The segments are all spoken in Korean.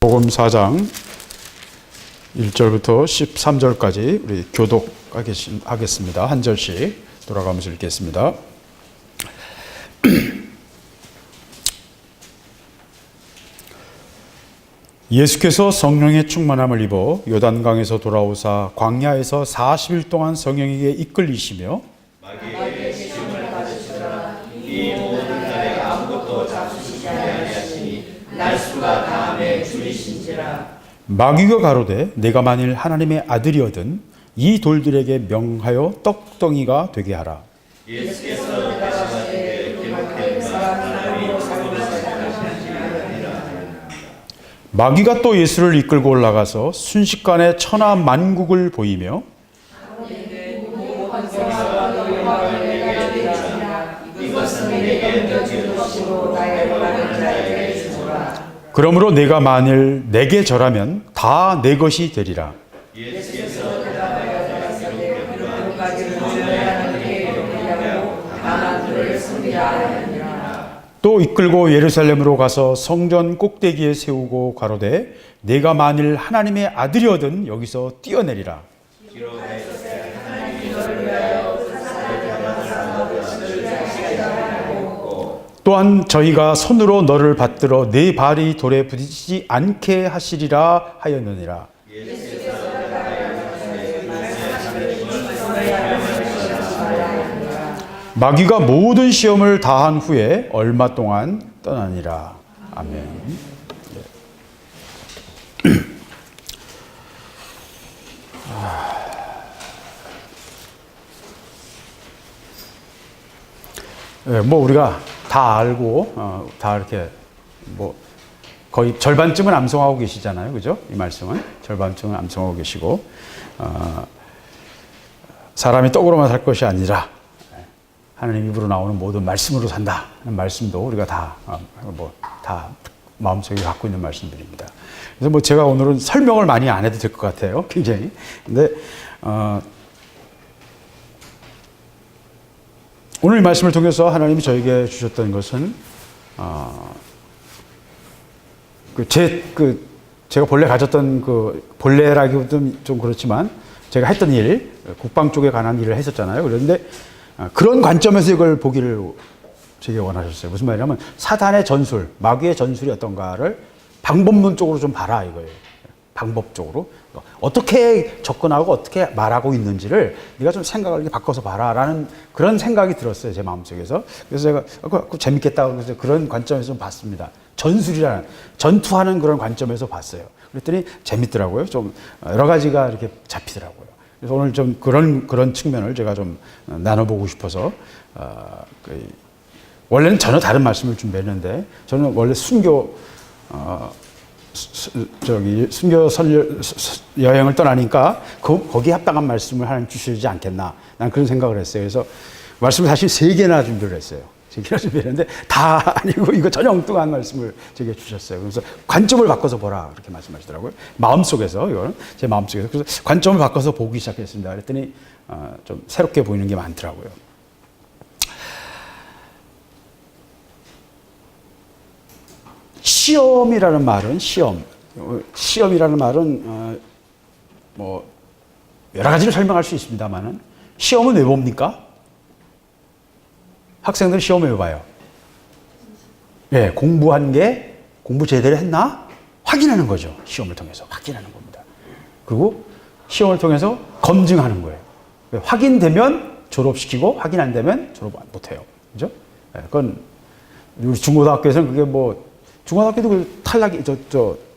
마태복음 4장 1절부터 13절까지 우리 교독하겠습니다. 한 절씩 돌아가면서 읽겠습니다. 예수께서 성령의 충만함을 입어 요단강에서 돌아오사 광야에서 40일 동안 성령에게 이끌리시며 마귀에게 시험을 받으시더라. 이 모든 날에 아무것도 잡수시지 아니하시니 날수가 다함에 줄이신지라. 마귀가 가로되 내가 만일 하나님의 아들이거든 이 돌들에게 명하여 떡덩이가 되게 하라. 예수께서 대답하시되 기록된 바 하나님이 마귀가 또 예수를 이끌고 올라가서 순식간에 천하 만국을 보이며 그러므로 내가 만일 내게 절하면 다 내 것이 되리라. 예수께서 대답하시되 나만 그를 섬기라 하니라. 또 이끌고 예루살렘으로 가서 성전 꼭대기에 세우고 가로되 내가 만일 하나님의 아들이거든 여기서 뛰어내리라. 또한 저희가 손으로 너를 받들어 네 발이 돌에 부딪히지 않게 하시리라 하였느니라. 마귀가 모든 시험을 다한 후에 얼마 동안 떠나니라. 아멘. 뭐 우리가 다 알고 다 이렇게 뭐 거의 절반쯤은 암송하고 계시잖아요, 그죠? 이 말씀은 절반쯤은 암송하고 계시고 사람이 떡으로만 살 것이 아니라 하나님 입으로 나오는 모든 말씀으로 산다 하는 말씀도 우리가 다 마음속에 갖고 있는 말씀들입니다. 그래서 뭐 제가 오늘은 설명을 많이 안 해도 될 것 같아요, 굉장히. 근데 오늘 이 말씀을 통해서 하나님이 저에게 주셨던 것은 제가 본래 가졌던 본래라기보다는 좀 그렇지만 제가 했던 일, 국방 쪽에 관한 일을 했었잖아요. 그런데 그런 관점에서 이걸 보기를 제게 원하셨어요. 무슨 말이냐면 사단의 전술, 마귀의 전술이 어떤가를 방법론적으로 좀 봐라 이거예요. 방법적으로 어떻게 접근하고 어떻게 말하고 있는지를 네가 좀 생각을 이렇게 바꿔서 봐라라는 그런 생각이 들었어요, 제 마음속에서. 그래서 제가 재밌겠다고 그래서 그런 관점에서 좀 봤습니다. 전술이라는 전투하는 그런 관점에서 봤어요. 그랬더니 재밌더라고요. 좀 여러 가지가 이렇게 잡히더라고요. 그래서 오늘 좀 그런 측면을 제가 좀 나눠보고 싶어서 원래는 전혀 다른 말씀을 준비했는데 저는 원래 순교 여행을 떠나니까 거기에 합당한 말씀을 하나님 주시지 않겠나 난 그런 생각을 했어요. 그래서 말씀을 사실 3개나 준비를 했어요. 3개나 준비했는데 다 아니고 이거 전혀 엉뚱한 말씀을 제게 주셨어요. 그래서 관점을 바꿔서 보라 그렇게 말씀하시더라고요. 마음속에서 이거는 제 마음속에서 그래서 관점을 바꿔서 보기 시작했습니다. 그랬더니 좀 새롭게 보이는 게 많더라고요. 시험이라는 말은 시험이라는 말은 뭐 여러 가지를 설명할 수 있습니다만은 시험은 왜 봅니까? 학생들 시험 왜 봐요? 예, 공부 제대로 했나? 확인하는 거죠. 시험을 통해서 확인하는 겁니다. 그리고 시험을 통해서 검증하는 거예요. 확인되면 졸업시키고 확인 안 되면 졸업 못 해요. 그죠? 예, 그건 우리 중고등학교에서는 그게 뭐 중고등학교도 탈락이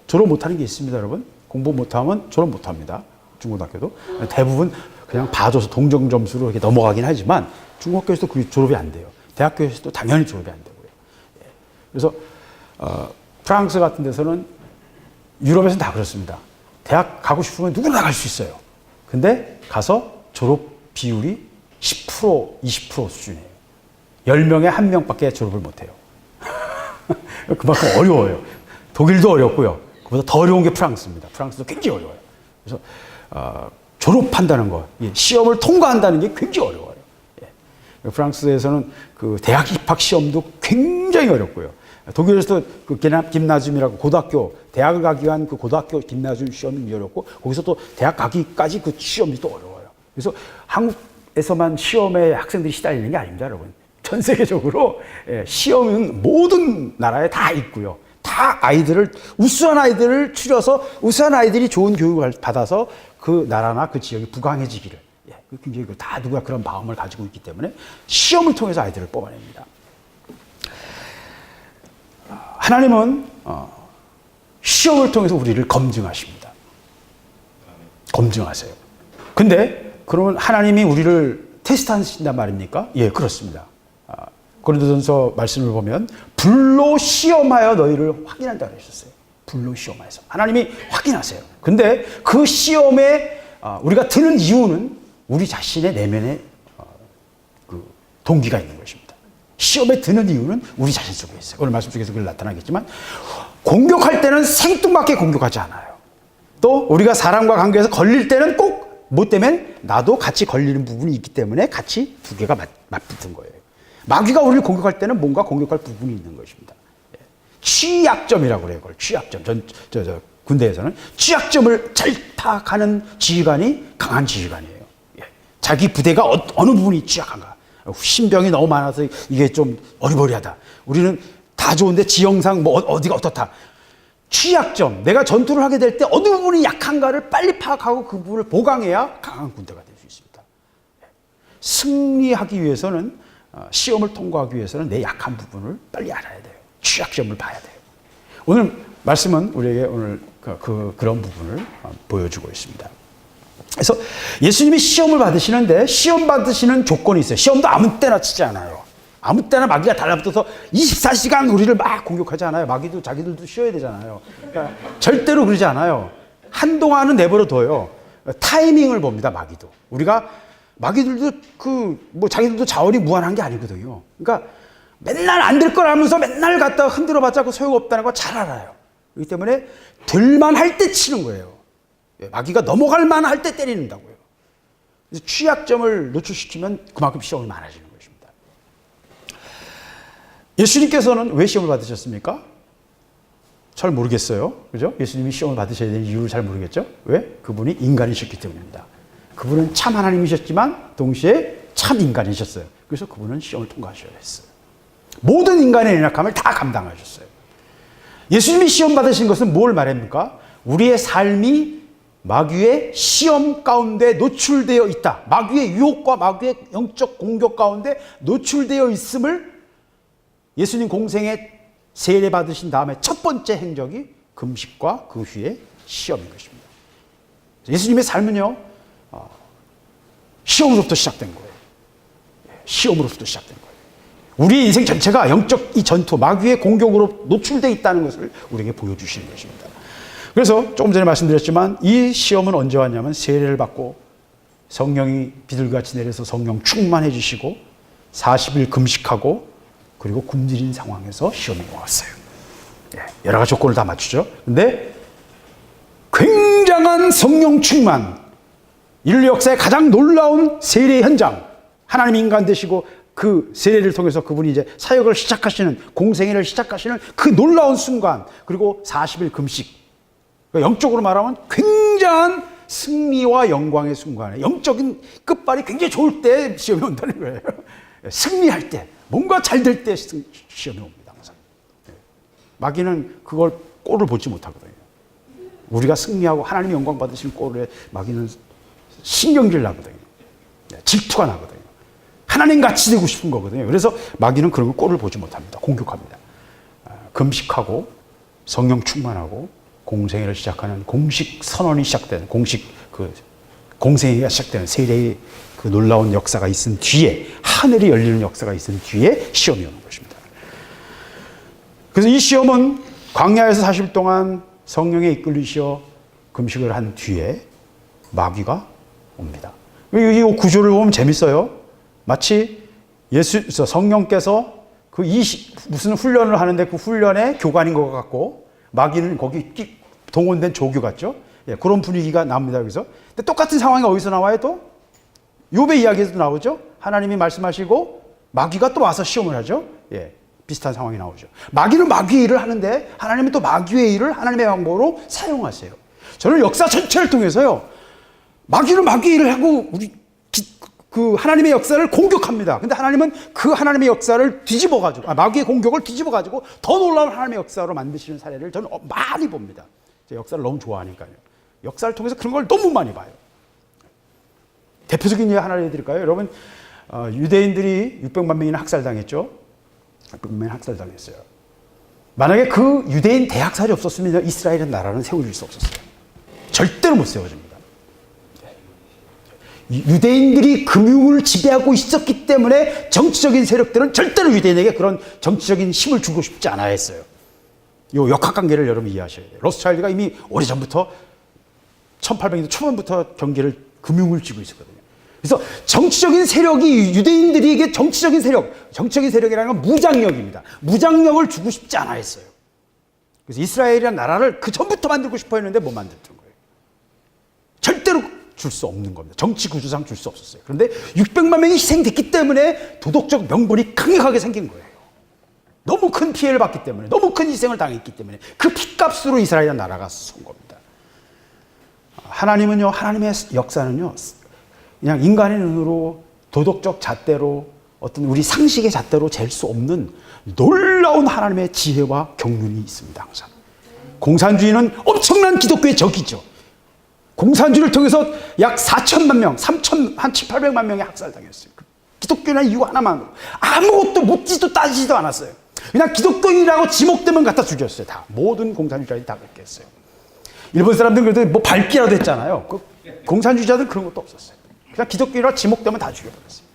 졸업 못하는 게 있습니다, 여러분. 공부 못하면 졸업 못합니다. 중고등학교도 대부분 그냥 봐줘서 동정 점수로 이렇게 넘어가긴 하지만 중학교에서도 그게 졸업이 안 돼요. 대학교에서도 당연히 졸업이 안 되고요. 예. 그래서 프랑스 같은 데서는 유럽에서는 다 그렇습니다. 대학 가고 싶으면 누구나 갈 수 있어요. 근데 가서 졸업 비율이 10%, 20% 수준이에요. 10명에 1명밖에 졸업을 못 해요. 그만큼 어려워요. 독일도 어렵고요. 그보다 더 어려운 게 프랑스입니다. 프랑스도 굉장히 어려워요. 그래서 졸업한다는 거, 시험을 통과한다는 게 굉장히 어려워요. 예. 프랑스에서는 그 대학 입학 시험도 굉장히 어렵고요. 독일에서도 그 김나즘이라고 고등학교, 대학을 가기 위한 그 고등학교 김나즘 시험이 어렵고, 거기서 또 대학 가기까지 그 시험이 또 어려워요. 그래서 한국에서만 시험에 학생들이 시달리는 게 아닙니다, 여러분. 전 세계적으로 시험은 모든 나라에 다 있고요. 다 우수한 아이들을 추려서 우수한 아이들이 좋은 교육을 받아서 그 나라나 그 지역이 부강해지기를. 굉장히 다 누가 그런 마음을 가지고 있기 때문에 시험을 통해서 아이들을 뽑아냅니다. 하나님은 시험을 통해서 우리를 검증하십니다. 검증하세요. 근데 그러면 하나님이 우리를 테스트하신단 말입니까? 예, 그렇습니다. 고린도전서 말씀을 보면 불로 시험하여 너희를 확인한다 그러셨어요. 불로 시험하여서 하나님이 확인하세요. 근데 그 시험에 우리가 드는 이유는 우리 자신의 내면에 그 동기가 있는 것입니다. 시험에 드는 이유는 우리 자신 속에 있어요. 오늘 말씀 속에서 그걸 나타나겠지만, 공격할 때는 생뚱맞게 공격하지 않아요. 또 우리가 사람과 관계에서 걸릴 때는 꼭 뭐 때문에 나도 같이 걸리는 부분이 있기 때문에 같이 두 개가 맞붙은 거예요. 마귀가 우리를 공격할 때는 뭔가 공격할 부분이 있는 것입니다. 취약점이라고 그래요. 그걸 취약점. 군대에서는 취약점을 잘 파악하는 지휘관이 강한 지휘관이에요. 자기 부대가 어느 부분이 취약한가. 신병이 너무 많아서 이게 좀 어리버리하다. 우리는 다 좋은데 지형상 뭐 어디가 어떻다. 취약점, 내가 전투를 하게 될 때 어느 부분이 약한가를 빨리 파악하고 그 부분을 보강해야 강한 군대가 될 수 있습니다. 승리하기 위해서는, 시험을 통과하기 위해서는 내 약한 부분을 빨리 알아야 돼요. 취약점을 봐야 돼요. 오늘 말씀은 우리에게 오늘 그런 부분을 보여주고 있습니다. 그래서 예수님이 시험을 받으시는데 시험 받으시는 조건이 있어요. 시험도 아무 때나 치지 않아요. 아무 때나 마귀가 달라붙어서 24시간 우리를 막 공격하지 않아요. 마귀도 자기들도 쉬어야 되잖아요. 그러니까 절대로 그러지 않아요. 한동안은 내버려 둬요. 타이밍을 봅니다, 마귀도. 마귀들도 자기들도 자원이 무한한 게 아니거든요. 그러니까 맨날 안 될 거라면서 맨날 갖다가 흔들어 봤자 소용없다는 거 잘 알아요. 그렇기 때문에 될만 할 때 치는 거예요. 마귀가 넘어갈 만할 때 때리는다고요. 그래서 취약점을 노출시키면 그만큼 시험이 많아지는 것입니다. 예수님께서는 왜 시험을 받으셨습니까? 잘 모르겠어요. 그죠? 예수님이 시험을 받으셔야 되는 이유를 잘 모르겠죠? 왜? 그분이 인간이셨기 때문입니다. 그분은 참 하나님이셨지만 동시에 참 인간이셨어요. 그래서 그분은 시험을 통과하셔야 했어요. 모든 인간의 연약함을 다 감당하셨어요. 예수님이 시험 받으신 것은 뭘 말합니까? 우리의 삶이 마귀의 시험 가운데 노출되어 있다. 마귀의 유혹과 마귀의 영적 공격 가운데 노출되어 있음을 예수님 공생에 세례 받으신 다음에 첫 번째 행적이 금식과 그 후에 시험인 것입니다. 예수님의 삶은요, 시험으로부터 시작된 거예요. 시험으로부터 시작된 거예요. 우리 인생 전체가 영적 이 전투, 마귀의 공격으로 노출되어 있다는 것을 우리에게 보여주시는 것입니다. 그래서 조금 전에 말씀드렸지만 이 시험은 언제 왔냐면 세례를 받고 성령이 비둘기같이 내려서 성령 충만해 주시고 40일 금식하고 그리고 굶주린 상황에서 시험이 왔어요. 여러 가지 조건을 다 맞추죠. 근데 굉장한 성령 충만, 인류 역사의 가장 놀라운 세례 현장, 하나님 인간 되시고 그 세례를 통해서 그분이 이제 사역을 시작하시는, 공생애를 시작하시는 그 놀라운 순간, 그리고 40일 금식, 영적으로 말하면 굉장한 승리와 영광의 순간에, 영적인 끝발이 굉장히 좋을 때 시험이 온다는 거예요. 승리할 때, 뭔가 잘 될 때 시험이 옵니다, 항상. 마귀는 그걸 꼴을 보지 못하거든요. 우리가 승리하고 하나님의 영광 받으신 꼴에 마귀는 신경질 나거든요. 질투가 나거든요. 하나님 같이 되고 싶은 거거든요. 그래서 마귀는 그런 거 꼴을 보지 못합니다. 공격합니다. 금식하고 성령 충만하고 공생애를 시작하는 공식 선언이 시작되는 공생애가 시작되는 세례의 그 놀라운 역사가 있은 뒤에, 하늘이 열리는 역사가 있은 뒤에 시험이 오는 것입니다. 그래서 이 시험은 광야에서 40일 동안 성령에 이끌리시어 금식을 한 뒤에 마귀가 옵니다. 이 구조를 보면 재밌어요. 마치 성령께서 무슨 훈련을 하는데 그 훈련의 교관인 것 같고 마귀는 거기 동원된 조교 같죠. 그런 분위기가 납니다. 여기서. 근데 똑같은 상황이 어디서 나와요? 또 욥의 이야기에서도 나오죠. 하나님이 말씀하시고 마귀가 또 와서 시험을 하죠. 비슷한 상황이 나오죠. 마귀는 마귀의 일을 하는데 하나님은 또 마귀의 일을 하나님의 방법으로 사용하세요. 저는 역사 전체를 통해서요, 마귀는 마귀의 일을 하고 그 하나님의 역사를 공격합니다. 근데 하나님은 그 하나님의 역사를 뒤집어가지고, 마귀의 공격을 뒤집어가지고 더 놀라운 하나님의 역사로 만드시는 사례를 저는 많이 봅니다. 제가 역사를 너무 좋아하니까요. 역사를 통해서 그런 걸 너무 많이 봐요. 대표적인 예 하나를 해드릴까요? 여러분, 유대인들이 600만 명이나 학살당했죠? 600만 명이 학살당했어요. 만약에 그 유대인 대학살이 없었으면 이스라엘의 나라는 세워질 수 없었어요. 절대로 못 세워집니다. 유대인들이 금융을 지배하고 있었기 때문에 정치적인 세력들은 절대로 유대인에게 그런 정치적인 힘을 주고 싶지 않아 했어요. 이 역학관계를 여러분 이해하셔야 돼요. 로스차일드가 이미 오래전부터 1800년대 초반부터 경계를 금융을 쥐고 있었거든요. 그래서 정치적인 세력이 유대인들에게 정치적인 세력이라는 건 무장력입니다. 무장력을 주고 싶지 않아 했어요. 그래서 이스라엘이라는 나라를 그 전부터 만들고 싶어 했는데 못 만들었던 거예요. 절대로 줄 수 없는 겁니다. 정치 구조상 줄 수 없었어요. 그런데 600만 명이 희생됐기 때문에 도덕적 명분이 강력하게 생긴 거예요. 너무 큰 피해를 받기 때문에, 너무 큰 희생을 당했기 때문에 그 핏값으로 이스라엘이라는 나라가 선 겁니다. 하나님은요, 하나님의 역사는요, 그냥 인간의 눈으로 도덕적 잣대로 어떤 우리 상식의 잣대로 잴 수 없는 놀라운 하나님의 지혜와 경륜이 있습니다. 항상 공산주의는 엄청난 기독교의 적이죠. 공산주의를 통해서 약 4천만 명, 한 7, 800만 명이 학살당했어요. 기독교는 이유 하나만으로 아무것도 묻지도 따지지도 않았어요. 그냥 기독교인이라고 지목되면 갖다 죽였어요. 다 모든 공산주의자들이 다 그렇게 했어요. 일본 사람들은 그래도 뭐 밝기라도 했잖아요. 그 공산주의자들은 그런 것도 없었어요. 그냥 기독교인이라고 지목되면 다 죽여버렸어요.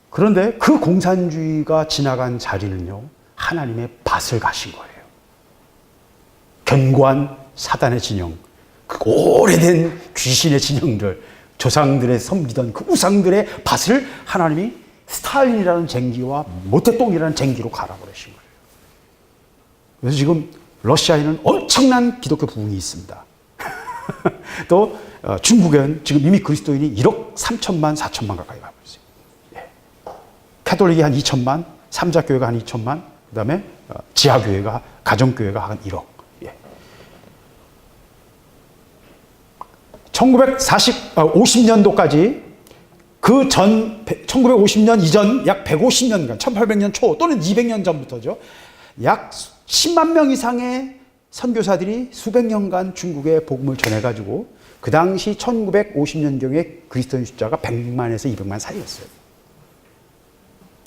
그런데 그 공산주의가 지나간 자리는요, 하나님의 밭을 가신 거예요. 견고한 사단의 진영, 그 오래된 귀신의 진영들, 조상들의 섬기던 그 우상들의 밭을 하나님이 스탈린이라는 쟁기와 모태똥이라는 쟁기로 갈아버리신 거예요. 그래서 지금 러시아에는 엄청난 기독교 부흥이 있습니다. 또 중국에는 지금 이미 그리스도인이 1억 3천만, 4천만 가까이 가고 있어요. 예. 카톨릭이 한 2천만, 삼자교회가 한 2천만, 그 다음에 지하교회가, 가정교회가 한 1억. 1950년도까지 그 전, 1950년 이전 약 150년간, 1800년 초 또는 200년 전부터죠. 약 10만 명 이상의 선교사들이 수백 년간 중국에 복음을 전해가지고 그 당시 1950년경에 그리스도인 숫자가 100만에서 200만 사이였어요.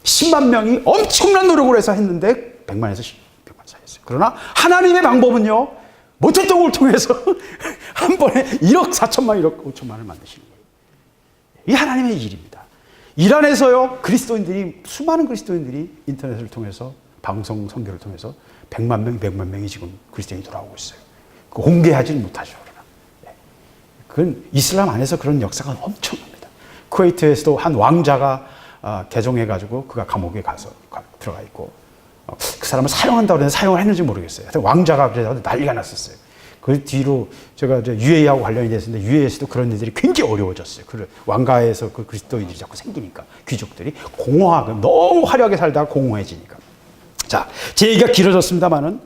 10만 명이 엄청난 노력을 해서 했는데 100만에서 200만 사이였어요. 그러나 하나님의 방법은요, 모태똥을 통해서 한 번에 1억 4천만, 1억 5천만을 만드시는 거예요. 이 하나님의 일입니다. 이란에서요, 그리스도인들이, 수많은 그리스도인들이 인터넷을 통해서, 방송 선교를 통해서 100만 명, 200만 명이 지금 그리스도인이 돌아오고 있어요. 공개하지는 못하죠, 그러나. 그건 이슬람 안에서 그런 역사가 엄청납니다. 쿠웨이트에서도 한 왕자가 개종해가지고 그가 감옥에 가서 들어가 있고, 그 사람을 사용한다고 해서 사용을 했는지 모르겠어요. 하여튼 왕자가 그래서 난리가 났었어요. 그 뒤로 제가 UAE하고 관련이 됐는데 UAE에서도 그런 일들이 굉장히 어려워졌어요. 그 왕가에서 그 그리스도인들이 자꾸 생기니까, 귀족들이 공허하고 너무 화려하게 살다가 공허해지니까. 자, 제 얘기가 길어졌습니다만은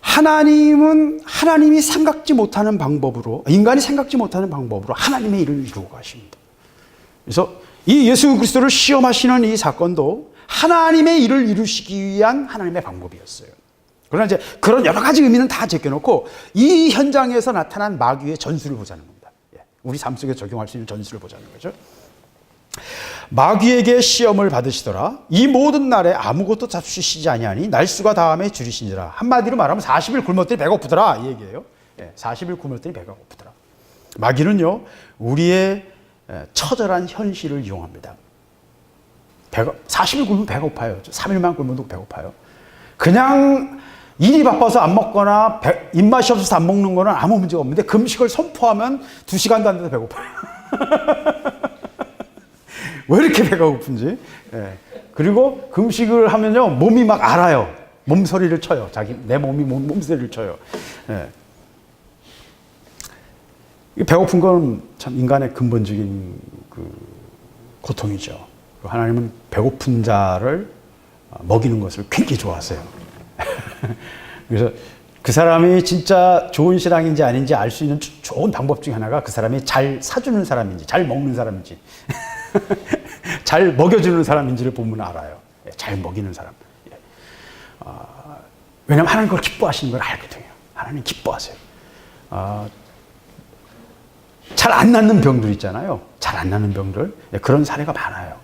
하나님이 생각지 못하는 방법으로, 인간이 생각지 못하는 방법으로 하나님의 일을 이루고 가십니다. 그래서 이 예수 그리스도를 시험하시는 이 사건도 하나님의 일을 이루시기 위한 하나님의 방법이었어요. 그러나 이제 그런 여러 가지 의미는 다 제껴놓고 이 현장에서 나타난 마귀의 전술을 보자는 겁니다. 우리 삶 속에 적용할 수 있는 전술을 보자는 거죠. 마귀에게 시험을 받으시더라. 이 모든 날에 아무것도 잡수시지 아니하니 날수가 다함에 줄이시니라. 한마디로 말하면 40일 굶었더니 배고프더라, 이 얘기예요. 40일 굶었더니 배가 고프더라. 마귀는요, 우리의 처절한 현실을 이용합니다. 40일 굶으면 배가 고파요. 3일만 굶어도 배고파요. 그냥 일이 바빠서 안 먹거나 입맛이 없어서 안 먹는 거는 아무 문제가 없는데 금식을 선포하면 2시간도 안 돼서 배고파요. 왜 이렇게 배가 고픈지. 그리고 금식을 하면요, 몸이 막 알아요. 몸소리를 쳐요. 내 몸이 몸소리를 쳐요. 배고픈 건 참 인간의 근본적인 그 고통이죠. 하나님은 배고픈 자를 먹이는 것을 굉장히 좋아하세요. 그래서 그 사람이 진짜 좋은 신앙인지 아닌지 알 수 있는 좋은 방법 중에 하나가 그 사람이 잘 사주는 사람인지, 잘 먹는 사람인지, 잘 먹여주는 사람인지를 보면 알아요. 잘 먹이는 사람. 왜냐하면 하나님 그걸 기뻐하시는 걸 알거든요. 하나님 기뻐하세요. 잘 안 낫는 병들 있잖아요. 잘 안 낫는 병들. 그런 사례가 많아요.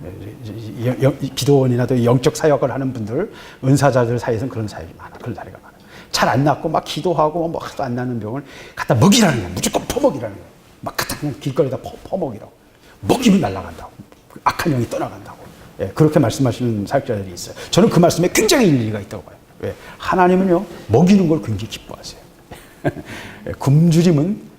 기도원이나 또 영적 사역을 하는 분들, 은사자들 사이에서는 그런 사례가 많아요. 그런 사례가 많아요. 잘 안 낫고 막 기도하고 뭐 하도 안 낫는 병을 갖다 먹이라는 거예요. 무조건 퍼먹이라는 거예요. 막 갖다 그냥 길거리에다 퍼먹이라고. 먹이면 날아간다고. 악한 영이 떠나간다고. 그렇게 말씀하시는 사역자들이 있어요. 저는 그 말씀에 굉장히 일리가 있다고 봐요. 왜? 하나님은요, 먹이는 걸 굉장히 기뻐하세요. 굶주림은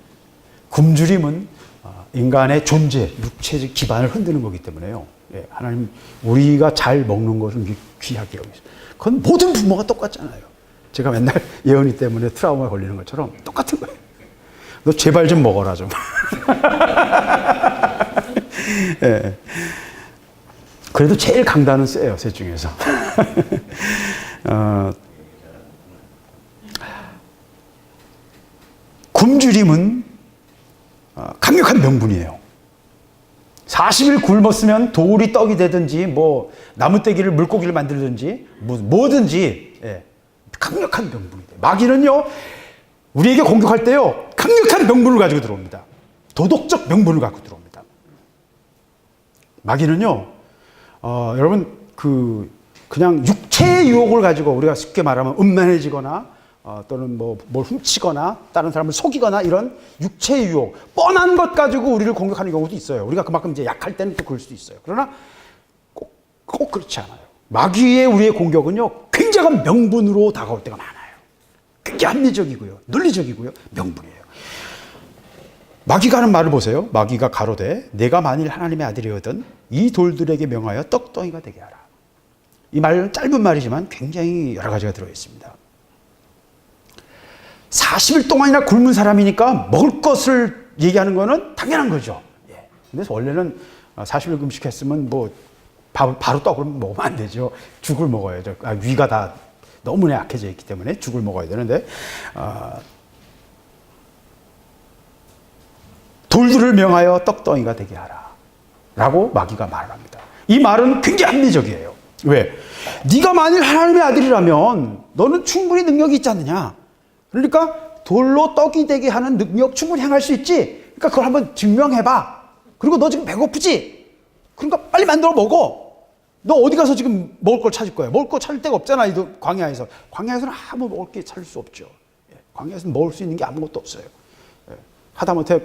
인간의 존재, 육체적 기반을 흔드는 거기 때문에요. 하나님, 우리가 잘 먹는 것은 귀하게 여기서. 그건 모든 부모가 똑같잖아요. 제가 맨날 예언이 때문에 트라우마 걸리는 것처럼 똑같은 거예요. 너 제발 좀 먹어라, 좀. 예. 그래도 제일 강단은 세요, 셋 중에서. 굶주림은 강력한 명분이에요. 40일 굶었으면 돌이 떡이 되든지, 뭐, 나무떼기를 물고기를 만들든지, 뭐든지, 강력한 명분이 돼요. 마귀는요, 우리에게 공격할 때요, 강력한 명분을 가지고 들어옵니다. 도덕적 명분을 갖고 들어옵니다. 마귀는요, 여러분, 그냥 육체의 유혹을 가지고 우리가 쉽게 말하면 음란해지거나, 또는 뭘 훔치거나, 다른 사람을 속이거나, 이런 육체의 유혹, 뻔한 것 가지고 우리를 공격하는 경우도 있어요. 우리가 그만큼 이제 약할 때는 또 그럴 수도 있어요. 그러나 꼭 그렇지 않아요. 마귀의 우리의 공격은요, 굉장한 명분으로 다가올 때가 많아요. 굉장히 합리적이고요, 논리적이고요, 명분이에요. 마귀가 하는 말을 보세요. 마귀가 가로되 내가 만일 하나님의 아들이거든 이 돌들에게 명하여 떡덩이가 되게 하라. 이 말은 짧은 말이지만 굉장히 여러 가지가 들어있습니다. 40일 동안이나 굶은 사람이니까 먹을 것을 얘기하는 거는 당연한 거죠. 그래서 원래는 40일 금식했으면 뭐 바로 떡을 먹으면 안 되죠. 죽을 먹어야죠. 위가 다 너무나 약해져 있기 때문에 죽을 먹어야 되는데, 돌들을 명하여 떡덩이가 되게 하라 라고 마귀가 말을 합니다. 이 말은 굉장히 합리적이에요. 왜? 네가 만일 하나님의 아들이라면 너는 충분히 능력이 있지 않느냐. 그러니까 돌로 떡이 되게 하는 능력 충분히 행할 수 있지. 그러니까 그걸 한번 증명해봐. 그리고 너 지금 배고프지? 그러니까 빨리 만들어 먹어. 너 어디 가서 지금 먹을 걸 찾을 거야. 먹을 거 찾을 데가 없잖아. 이 광야에서. 광야에서는 아무 먹을 게 찾을 수 없죠. 광야에서는 먹을 수 있는 게 아무것도 없어요. 하다못해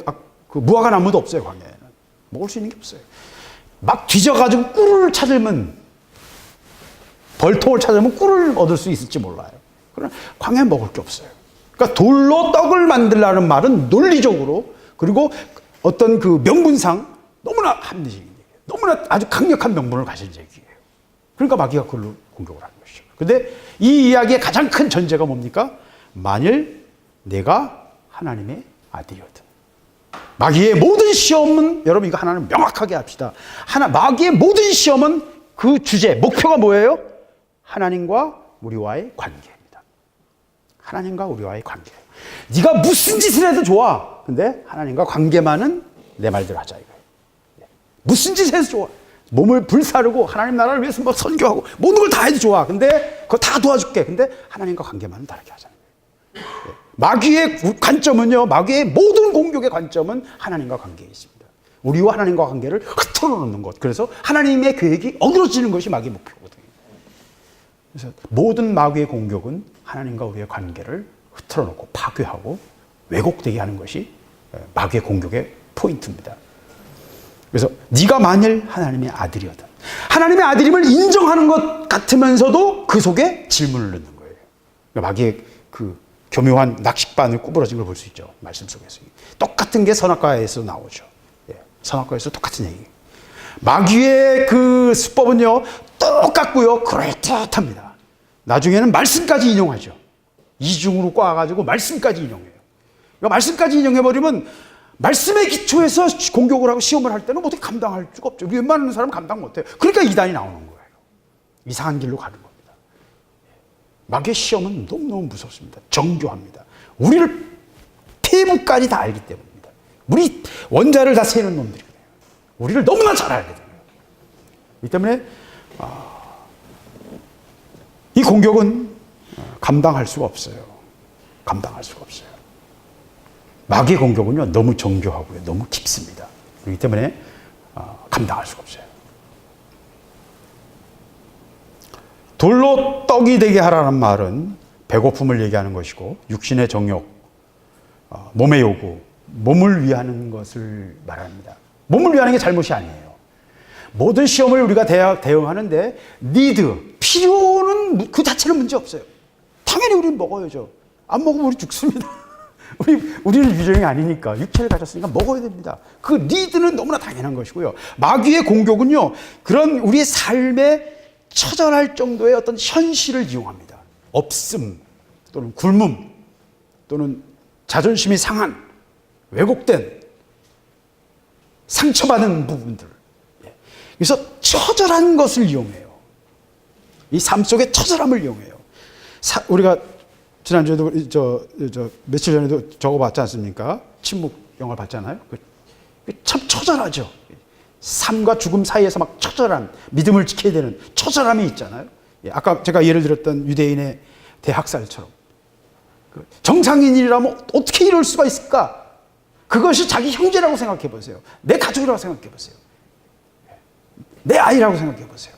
그 무화과 나무도 없어요. 광야에는. 먹을 수 있는 게 없어요. 막 뒤져가지고 꿀을 찾으면, 벌통을 찾으면 꿀을 얻을 수 있을지 몰라요. 그러나 광야에 먹을 게 없어요. 그러니까 돌로 떡을 만들라는 말은 논리적으로, 그리고 어떤 그 명분상 너무나 합리적인 얘기예요. 너무나 아주 강력한 명분을 가진 얘기예요. 그러니까 마귀가 그걸로 공격을 하는 것이죠. 근데 이 이야기의 가장 큰 전제가 뭡니까? 만일 내가 하나님의 아들이거든. 마귀의 모든 시험은, 여러분 이거 하나는 명확하게 합시다. 마귀의 모든 시험은 그 주제, 목표가 뭐예요? 하나님과 우리와의 관계입니다. 하나님과 우리와의 관계. 네가 무슨 짓을 해도 좋아. 근데 하나님과 관계만은 내 말대로 하자 이거예요. 무슨 짓을 해도 좋아. 몸을 불사르고 하나님 나라를 위해서 뭐 선교하고 모든 걸 다 해도 좋아. 근데 그거 다 도와줄게. 근데 하나님과 관계만은 다르게 하자는 거예요. 마귀의 관점은요, 마귀의 모든 공격의 관점은 하나님과 관계에 있습니다. 우리와 하나님과 관계를 흐트러 놓는 것. 그래서 하나님의 계획이 어그러지는 것이 마귀의 목표거든요. 그래서 모든 마귀의 공격은 하나님과 우리의 관계를 흐트러 놓고 파괴하고 왜곡되게 하는 것이 마귀의 공격의 포인트입니다. 그래서 네가 만일 하나님의 아들이거든. 하나님의 아들임을 인정하는 것 같으면서도 그 속에 질문을 넣는 거예요. 그러니까 마귀의 그 교묘한 낚싯바늘 구부러진 걸 볼 수 있죠. 말씀 속에서. 똑같은 게 선악과에서 나오죠. 선악과에서 똑같은 얘기. 마귀의 그 수법은요, 똑같고요, 그럴듯합니다. 나중에는 말씀까지 인용하죠. 이중으로 꽈가지고 말씀까지 인용해요. 그러니까 말씀까지 인용해버리면 말씀의 기초에서 공격을 하고 시험을 할 때는 어떻게 감당할 수가 없죠. 웬만한 사람 감당 못해요. 그러니까 이단이 나오는 거예요. 이상한 길로 가는 겁니다. 마귀의 시험은 너무너무 무섭습니다. 정교합니다. 우리를 피부까지 다 알기 때문입니다. 우리 원자를 다 세는 놈들이거든요. 우리를 너무나 잘 알게 돼요. 이 때문에 이 공격은 감당할 수가 없어요. 감당할 수가 없어요. 마귀의 공격은요, 너무 정교하고요, 너무 깊습니다. 그렇기 때문에 감당할 수가 없어요. 돌로 떡이 되게 하라는 말은 배고픔을 얘기하는 것이고, 육신의 정욕, 몸의 요구, 몸을 위하는 것을 말합니다. 몸을 위하는 게 잘못이 아니에요. 모든 시험을 우리가 대응하는데 니드, 필요는 그 자체는 문제 없어요. 당연히 우리는 먹어야죠. 안 먹으면 우리 죽습니다. 우리는 유전이 아니니까, 육체를 가졌으니까 먹어야 됩니다. 그 니드는 너무나 당연한 것이고요. 마귀의 공격은요, 그런 우리의 삶에 처절할 정도의 어떤 현실을 이용합니다. 없음, 또는 굶음, 또는 자존심이 상한, 왜곡된, 상처받은 부분들. 그래서 처절한 것을 이용해요. 이 삶 속의 처절함을 이용해요. 우리가 지난주에도 며칠 전에도 적어봤지 않습니까? 침묵 영화 봤잖아요. 참 처절하죠. 삶과 죽음 사이에서 막 처절한, 믿음을 지켜야 되는 처절함이 있잖아요. 아까 제가 예를 들었던 유대인의 대학살처럼 정상인이라면 어떻게 이럴 수가 있을까? 그것이 자기 형제라고 생각해 보세요. 내 가족이라고 생각해 보세요. 내 아이라고 생각해 보세요.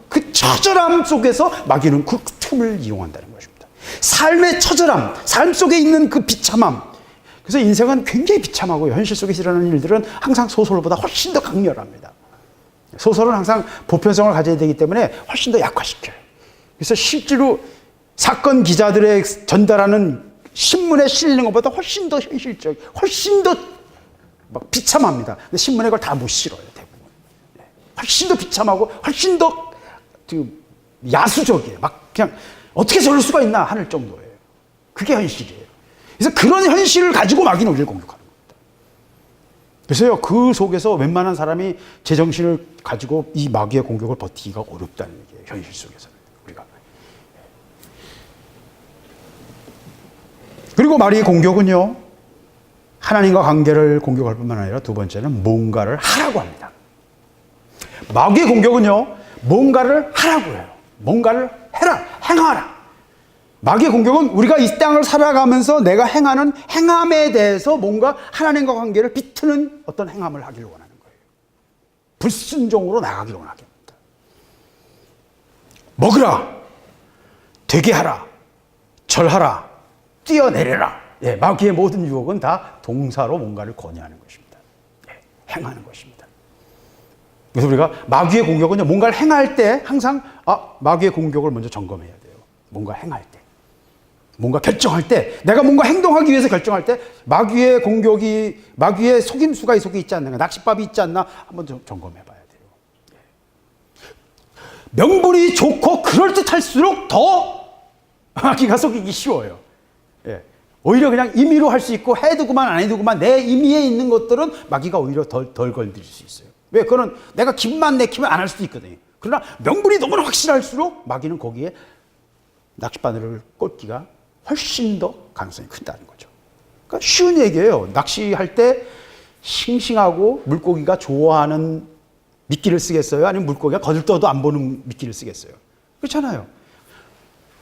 그 처절함 속에서 마귀는 그 틈을 이용한다는 것입니다. 삶의 처절함, 삶 속에 있는 그 비참함. 그래서 인생은 굉장히 비참하고 현실 속에서 일어나는 일들은 항상 소설보다 훨씬 더 강렬합니다. 소설은 항상 보편성을 가져야 되기 때문에 훨씬 더 약화시켜요. 그래서 실제로 사건 기자들의 전달하는 신문에 실리는 것보다 훨씬 더 현실적, 훨씬 더 막 비참합니다. 근데 신문에 그걸 다 못 실어요, 대부분. 훨씬 더 비참하고 훨씬 더 야수적이에요. 막 그냥 어떻게 저럴 수가 있나 하는 정도예요. 그게 현실이에요. 그래서 그런 현실을 가지고 마귀는 우리를 공격하는 겁니다. 그래서요, 그 속에서 웬만한 사람이 제정신을 가지고 이 마귀의 공격을 버티기가 어렵다는 얘기예요. 현실 속에서는 우리가. 그리고 마귀의 공격은요, 하나님과 관계를 공격할 뿐만 아니라 두 번째는 뭔가를 하라고 합니다. 마귀의 공격은요, 뭔가를 하라고 해요. 뭔가를 해라, 행하라. 마귀의 공격은 우리가 이 땅을 살아가면서 내가 행하는 행함에 대해서 뭔가 하나님과 관계를 비트는 어떤 행함을 하기를 원하는 거예요. 불순종으로 나가기를 원하게 합니다. 먹으라, 되게 하라, 절하라, 뛰어내려라. 예, 마귀의 모든 유혹은 다 동사로 뭔가를 권유하는 것입니다. 예, 행하는 것입니다. 그래서 우리가 마귀의 공격은요, 뭔가를 행할 때 항상 마귀의 공격을 먼저 점검해야 돼요. 뭔가 행할 때. 뭔가 결정할 때, 내가 뭔가 행동하기 위해서 결정할 때 마귀의 공격이, 마귀의 속임수가 이 속에 있지 않나, 낚싯밥이 있지 않나 한번 좀 점검해 봐야 돼요. 명분이 좋고 그럴듯할수록 더 마귀가 속이기 쉬워요. 예. 오히려 그냥 임의로 할 수 있고 해두고만 안 해두고만 내 임의에 있는 것들은 마귀가 오히려 덜 건드릴 수 있어요. 왜? 그거는 내가 기분만 내키면 안 할 수도 있거든요. 그러나 명분이 너무나 확실할수록 마귀는 거기에 낚싯바늘을 꽂기가 훨씬 더 가능성이 크다는 거죠. 그러니까 쉬운 얘기예요. 낚시할 때 싱싱하고 물고기가 좋아하는 미끼를 쓰겠어요? 아니면 물고기가 거들떠도 안 보는 미끼를 쓰겠어요? 그렇잖아요.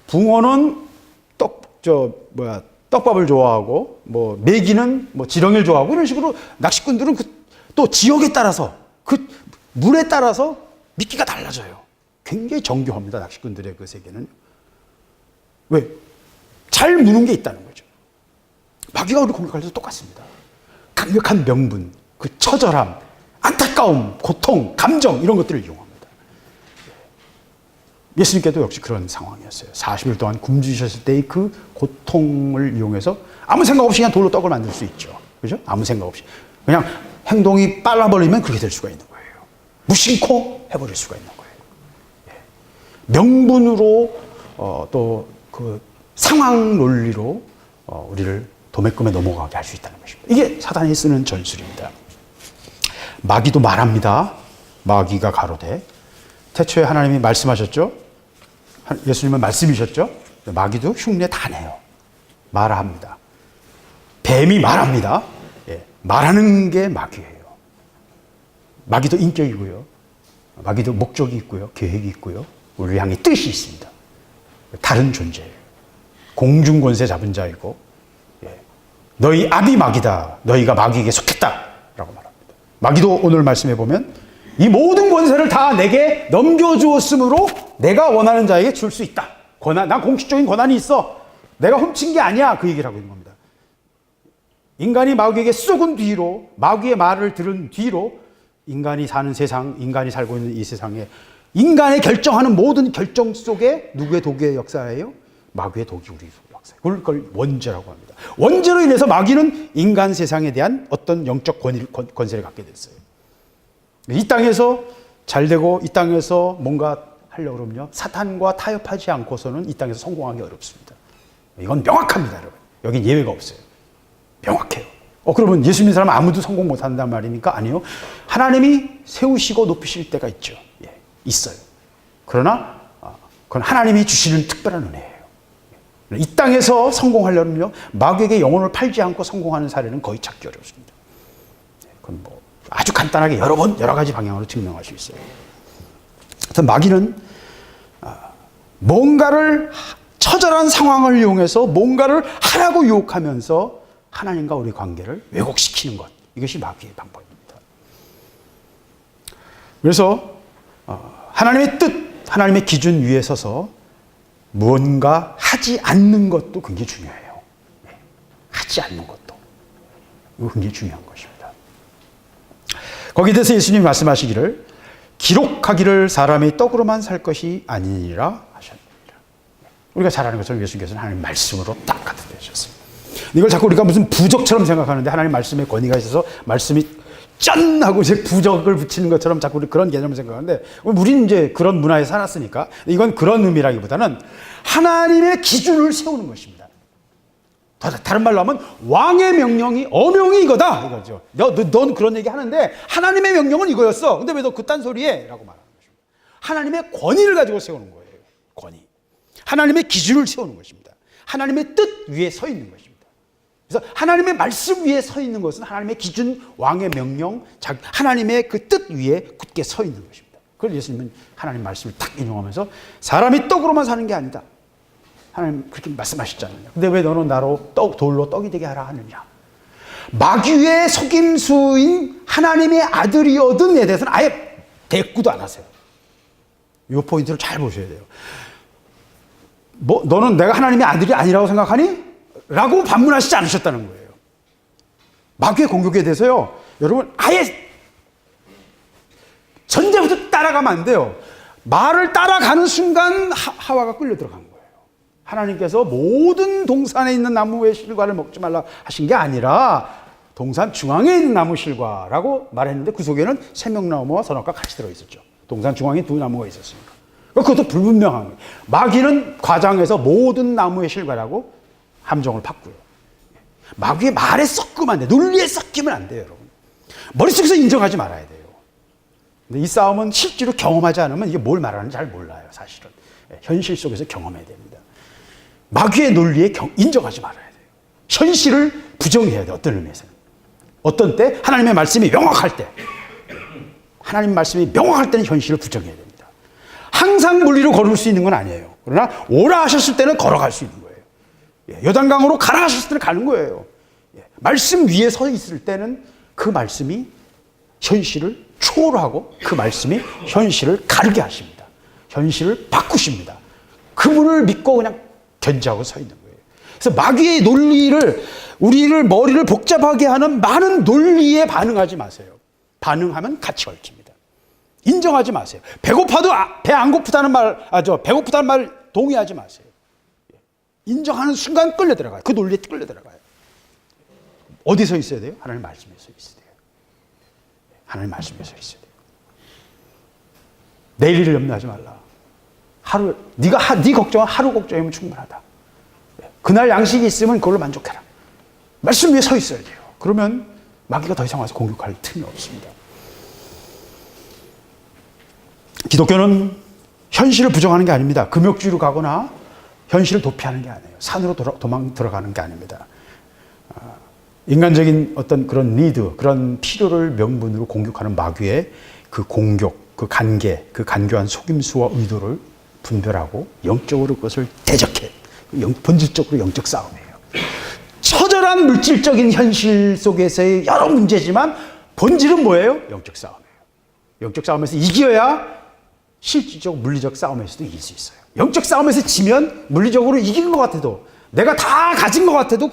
붕어는 떡밥을 좋아하고, 메기는 지렁이를 좋아하고, 이런 식으로 낚시꾼들은 또 지역에 따라서, 그 물에 따라서 미끼가 달라져요. 굉장히 정교합니다, 낚시꾼들의 그 세계는. 왜? 잘 무는 게 있다는 거죠. 마귀가 우리 공격할 때도 똑같습니다. 강력한 명분, 그 처절함, 안타까움, 고통, 감정, 이런 것들을 이용합니다. 예수님께도 역시 그런 상황이었어요. 40일 동안 굶주셨을 때의 그 고통을 이용해서 아무 생각 없이 그냥 돌로 떡을 만들 수 있죠. 그죠? 아무 생각 없이. 그냥 행동이 빨라버리면 그렇게 될 수가 있는 거예요. 무심코 해버릴 수가 있는 거예요. 명분으로 또 그 상황 논리로 우리를 도매금에 넘어가게 할 수 있다는 것입니다. 이게 사단이 쓰는 전술입니다. 마귀도 말합니다. 마귀가 가로되, 태초에 하나님이 말씀하셨죠? 예수님은 말씀이셨죠? 마귀도 흉내 다 내요. 말합니다. 뱀이 말합니다. 예, 말하는 게 마귀예요. 마귀도 인격이고요. 마귀도 목적이 있고요. 계획이 있고요. 우리를 향해 뜻이 있습니다. 다른 존재예요. 공중권세 잡은 자이고, 예, 너희 아비 마귀다. 너희가 마귀에게 속했다. 라고 말합니다. 마귀도 오늘 말씀해 보면 이 모든 권세를 다 내게 넘겨주었으므로 내가 원하는 자에게 줄 수 있다. 난 공식적인 권한이 있어. 내가 훔친 게 아니야. 그 얘기를 하고 있는 겁니다. 인간이 마귀에게 쏘은 뒤로, 마귀의 말을 들은 뒤로 인간이 사는 세상, 인간이 살고 있는 이 세상에 인간의 결정하는 모든 결정 속에 누구의 독의 역사예요? 마귀의 독이 우리 역사예요. 그걸 원죄라고 합니다. 원죄로 인해서 마귀는 인간 세상에 대한 어떤 영적 권세를 갖게 됐어요. 이 땅에서 잘 되고 이 땅에서 뭔가 하려고 그러면요, 사탄과 타협하지 않고서는 이 땅에서 성공하기 어렵습니다. 이건 명확합니다, 여러분. 여긴 예외가 없어요. 명확해요. 그러면 예수 믿는 사람은 아무도 성공 못한단 말입니까? 아니요. 하나님이 세우시고 높이실 때가 있죠. 예, 있어요. 그러나 그건 하나님이 주시는 특별한 은혜예요. 이 땅에서 성공하려면요, 마귀에게 영혼을 팔지 않고 성공하는 사례는 거의 찾기 어렵습니다. 그건 뭐 아주 간단하게 여러 가지 방향으로 증명할 수 있어요. 그래서 마귀는 뭔가를 처절한 상황을 이용해서 뭔가를 하라고 유혹하면서 하나님과 우리 관계를 왜곡시키는 것, 이것이 마귀의 방법입니다. 그래서 하나님의 뜻, 하나님의 기준 위에 서서 무언가 하지 않는 것도 굉장히 중요해요. 하지 않는 것도 이거 굉장히 중요한 것입니다. 거기에 대해서 예수님이 말씀하시기를 기록하기를 사람의 떡으로만 살 것이 아니니라 하셨습니다. 우리가 잘 아는 것처럼 예수님께서는 하나님 말씀으로 딱 갖다 대셨습니다. 이걸 자꾸 우리가 무슨 부적처럼 생각하는데 하나님 말씀에 권위가 있어서 말씀이 짠! 하고 이제 부적을 붙이는 것처럼 자꾸 우리 그런 개념을 생각하는데, 우리는 이제 그런 문화에 살았으니까 이건 그런 의미라기보다는 하나님의 기준을 세우는 것입니다. 다른 말로 하면 왕의 명령이 어명이 이거다 이거죠. 넌 그런 얘기 하는데 하나님의 명령은 이거였어. 근데 왜 너 그딴 소리 해? 라고 말하는 것입니다. 하나님의 권위를 가지고 세우는 거예요. 권위. 하나님의 기준을 세우는 것입니다. 하나님의 뜻 위에 서 있는 것입니다. 그래서 하나님의 말씀 위에 서 있는 것은 하나님의 기준, 왕의 명령, 하나님의 그 뜻 위에 굳게 서 있는 것입니다. 그걸 예수님은 하나님 말씀을 딱 인용하면서 사람이 떡으로만 사는 게 아니다. 하나님 그렇게 말씀하셨잖아요. 근데 왜 너는 나로 돌로 떡이 되게 하라 하느냐. 마귀의 속임수인 하나님의 아들이어든 에 대해서는 아예 대꾸도 안 하세요. 이 포인트를 잘 보셔야 돼요. 너는 내가 하나님의 아들이 아니라고 생각하니? 라고 반문하시지 않으셨다는 거예요. 마귀의 공격에 대해서요, 여러분 아예 전제부터 따라가면 안 돼요. 말을 따라가는 순간 하와가 끌려 들어간 거예요. 하나님께서 모든 동산에 있는 나무의 실과를 먹지 말라 하신 게 아니라 동산 중앙에 있는 나무 실과라고 말했는데 그 속에는 생명나무와 선악과 같이 들어있었죠. 동산 중앙에 두 나무가 있었으니까. 그것도 불분명한 거예요. 마귀는 과장해서 모든 나무의 실과라고 함정을 팠고요. 마귀의 말에 섞으면 안 돼요. 논리에 섞이면 안 돼요, 여러분. 머릿속에서 인정하지 말아야 돼요. 근데 이 싸움은 실제로 경험하지 않으면 이게 뭘 말하는지 잘 몰라요, 사실은. 현실 속에서 경험해야 됩니다. 마귀의 논리에 인정하지 말아야 돼요. 현실을 부정해야 돼요, 어떤 의미에서는. 어떤 때? 하나님의 말씀이 명확할 때. 하나님 말씀이 명확할 때는 현실을 부정해야 됩니다. 항상 물리로 걸을 수 있는 건 아니에요. 그러나 오라 하셨을 때는 걸어갈 수 있는 거예요. 요단강으로 가라 하셨을 때는 가는 거예요. 말씀 위에 서 있을 때는 그 말씀이 현실을 초월하고 그 말씀이 현실을 가르게 하십니다. 현실을 바꾸십니다. 그분을 믿고 그냥 견지하고 서 있는 거예요. 그래서 마귀의 논리를, 우리를 머리를 복잡하게 하는 많은 논리에 반응하지 마세요. 반응하면 같이 얽힙니다. 인정하지 마세요. 배고파도 배 안 고프다는 배고프다는 말 동의하지 마세요. 인정하는 순간 끌려 들어가요. 그 논리에 끌려 들어가요. 어디서 있어야 돼요? 하나님 말씀에서 있어야 돼요. 하나님 말씀에서 있어야 돼요. 내일을 염려하지 말라. 네 걱정은 하루 걱정이면 충분하다. 그날 양식이 있으면 그걸로 만족해라. 말씀 위에 서 있어야 돼요. 그러면 마귀가 더 이상 와서 공격할 틈이 없습니다. 기독교는 현실을 부정하는 게 아닙니다. 금욕주의로 가거나 현실을 도피하는 게 아니에요. 산으로 도망 들어가는 게 아닙니다. 인간적인 어떤 그런 니드, 그런 필요를 명분으로 공격하는 마귀의 그 공격, 그 간계, 그 간교한 속임수와 의도를 분별하고 영적으로 그것을 대적해. 본질적으로 영적 싸움이에요. 처절한 물질적인 현실 속에서의 여러 문제지만 본질은 뭐예요? 영적 싸움이에요. 영적 싸움에서 이겨야 실질적 물리적 싸움에서도 이길 수 있어요. 영적 싸움에서 지면 물리적으로 이긴 것 같아도, 내가 다 가진 것 같아도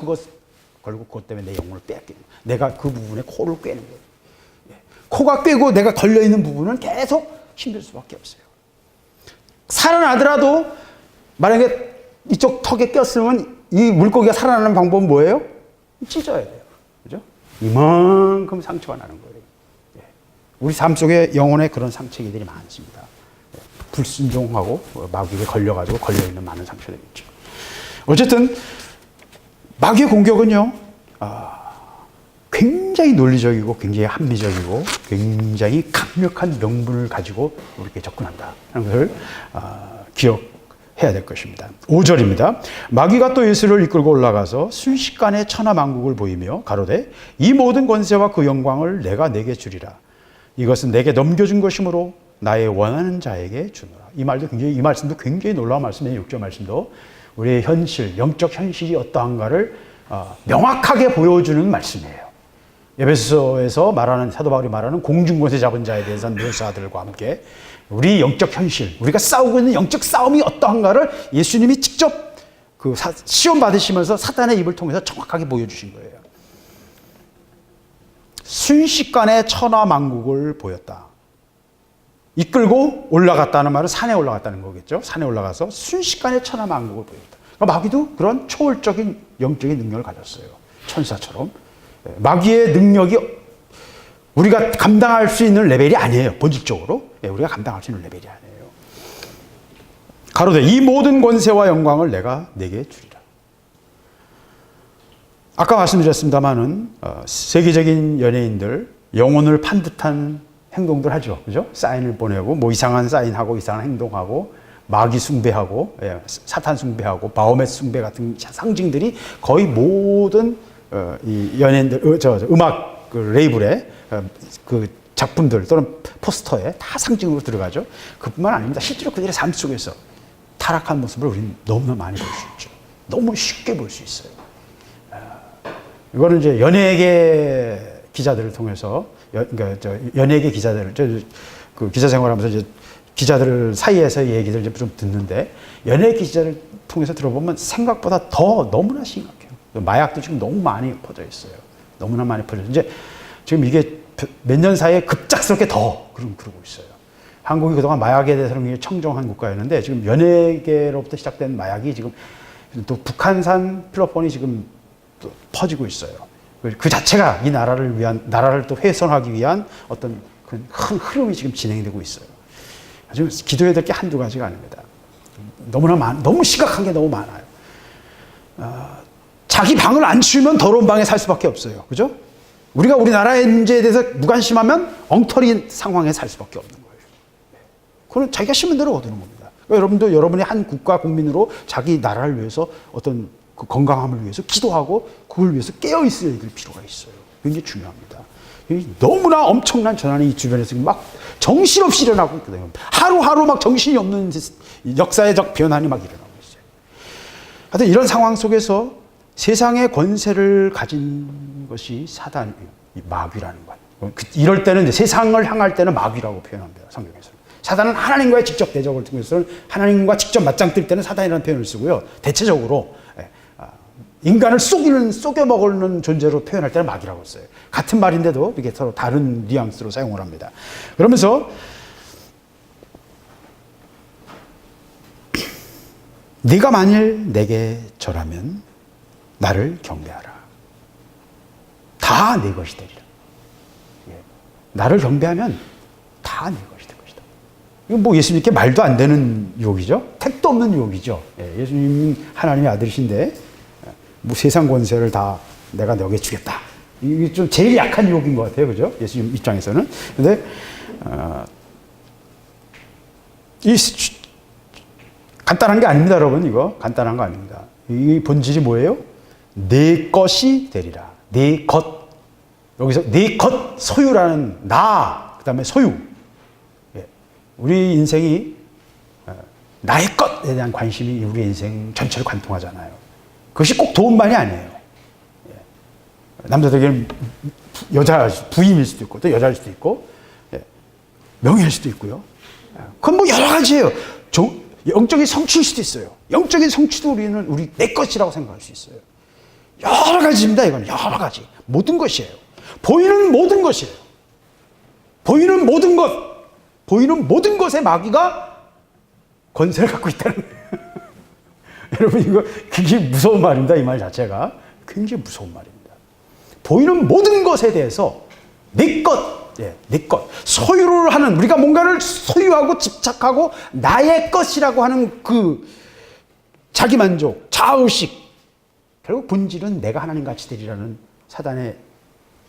결국 그것 때문에 내 영혼을 빼앗기는 거예요. 내가 그 부분에 코를 꿰는 거예요. 코가 꿰고 내가 걸려있는 부분은 계속 힘들 수밖에 없어요. 살아나더라도 만약에 이쪽 턱에 꼈으면 이 물고기가 살아나는 방법은 뭐예요? 찢어야 돼요. 그죠? 이만큼 상처가 나는 거예요. 우리 삶 속에 영혼에 그런 상처들이 많습니다. 불순종하고 마귀에 걸려가지고 걸려있는 많은 상처들이 있죠. 어쨌든 마귀의 공격은요, 굉장히 논리적이고 굉장히 합리적이고 굉장히 강력한 명분을 가지고 우리에게 접근한다 하는 것을 기억해야 될 것입니다. 5절입니다. 마귀가 또 예수를 이끌고 올라가서 순식간에 천하만국을 보이며 가로되 이 모든 권세와 그 영광을 내가 내게 주리라. 이것은 내게 넘겨준 것이므로 나의 원하는 자에게 주노라. 이 말씀도 굉장히 놀라운 말씀이에요. 6절 말씀도 우리의 현실, 영적 현실이 어떠한가를 명확하게 보여주는 말씀이에요. 에베소서에서 말하는, 사도 바울이 말하는 공중권세 잡은 자에 대해서 묘사들과 함께 우리 영적 현실, 우리가 싸우고 있는 영적 싸움이 어떠한가를 예수님이 직접 그 시험 받으시면서 사단의 입을 통해서 정확하게 보여주신 거예요. 순식간에 천하만국을 보였다. 이끌고 올라갔다는 말은 산에 올라갔다는 거겠죠. 산에 올라가서 순식간에 천하만국을 보였다. 그러니까 마귀도 그런 초월적인 영적인 능력을 가졌어요. 천사처럼. 마귀의 능력이 우리가 감당할 수 있는 레벨이 아니에요. 본질적으로. 우리가 감당할 수 있는 레벨이 아니에요. 가로되 이 모든 권세와 영광을 내가 내게 주리라. 아까 말씀드렸습니다마는 세계적인 연예인들 영혼을 판 듯한 행동들 하죠. 그죠? 사인을 보내고 뭐 이상한 사인하고 이상한 행동하고 마귀 숭배하고 사탄 숭배하고 바오멧 숭배 같은 상징들이 거의 모든 이 연예인들 음악 그 레이블의 그 작품들 또는 포스터에 다 상징으로 들어가죠. 그뿐만 아닙니다. 실제로 그들의 삶 속에서 타락한 모습을 우리는 너무나 많이 볼 수 있죠. 너무 쉽게 볼 수 있어요. 이거는 이제 연예계 기자들을 통해서 연예계 기자들 그 기자 생활하면서 이제 기자들 사이에서 얘기를 좀 듣는데 연예 기자를 통해서 들어보면 생각보다 더 너무나 심각해요. 마약도 지금 너무 많이 퍼져 있어요. 너무나 많이 퍼져. 이제 지금 이게 몇 년 사이에 급작스럽게 더 그러고 있어요. 한국이 그동안 마약에 대해서는 굉장히 청정한 국가였는데 지금 연예계로부터 시작된 마약이 지금 또 북한산 필로폰이 지금 또 퍼지고 있어요. 그 자체가 이 나라를 또 훼손하기 위한 어떤 큰 흐름이 지금 진행되고 있어요. 지금 기도해야 될 게 한두 가지가 아닙니다. 너무 심각한 게 너무 많아요. 자기 방을 안 치우면 더러운 방에 살 수밖에 없어요. 그죠? 우리가 우리나라의 문제에 대해서 무관심하면 엉터리 상황에 살 수밖에 없는 거예요. 그건 자기가 심은 대로 얻는 겁니다. 그러니까 여러분도 여러분이 한 국가 국민으로 자기 나라를 위해서 어떤 그 건강함을 위해서 기도하고 그걸 위해서 깨어있어야 될 필요가 있어요. 굉장히 중요합니다. 너무나 엄청난 전환이 이 주변에서 막 정신없이 일어나고 있거든요. 하루하루 막 정신이 없는 역사적 변환이 막 일어나고 있어요. 하여튼 이런 상황 속에서 세상의 권세를 가진 것이 사단이에요. 마귀라는 것. 이럴 때는 이제 세상을 향할 때는 마귀라고 표현합니다. 성경에서는. 사단은 하나님과의 직접 대적을 통해서는 하나님과 직접 맞짱 뜰 때는 사단이라는 표현을 쓰고요. 대체적으로 인간을 속여먹는 존재로 표현할 때는 마귀라고 써요. 같은 말인데도 이게 서로 다른 뉘앙스로 사용을 합니다. 그러면서 네가 만일 내게 절하면 나를 경배하라. 다 내 것이 되리라. 나를 경배하면 다 내 것이 될 것이다. 이건 뭐 예수님께 말도 안 되는 유혹이죠. 택도 없는 유혹이죠. 예수님은 하나님의 아들이신데 뭐 세상 권세를 다 내가 너에게 주겠다. 이게 좀 제일 약한 유혹인 것 같아요. 그죠? 예수님 입장에서는. 근데, 간단한 게 아닙니다, 여러분. 이거. 간단한 거 아닙니다. 이 본질이 뭐예요? 내 것이 되리라. 내 것. 여기서 내 것 소유라는 나, 그 다음에 소유. 예. 우리 인생이 나의 것에 대한 관심이 우리 인생 전체를 관통하잖아요. 그것이 꼭 돈만이 아니에요. 예. 남자들에게는 여자 부인일 수도 있고 또 여자일 수도 있고 예. 명예일 수도 있고요. 그건 뭐 여러 가지예요. 영적인 성취일 수도 있어요. 영적인 성취도 우리 내 것이라고 생각할 수 있어요. 여러 가지입니다. 이건 여러 가지. 모든 것이에요. 보이는 모든 것이에요. 보이는 모든 것. 보이는 모든 것의 마귀가 권세를 갖고 있다는 거예요. 여러분 이거 굉장히 무서운 말입니다. 이 말 자체가. 굉장히 무서운 말입니다. 보이는 모든 것에 대해서 내 것. 예, 내 것. 소유를 하는, 우리가 뭔가를 소유하고 집착하고 나의 것이라고 하는 그 자기만족, 자의식. 결국 본질은 내가 하나님 같이 되리라는 사단의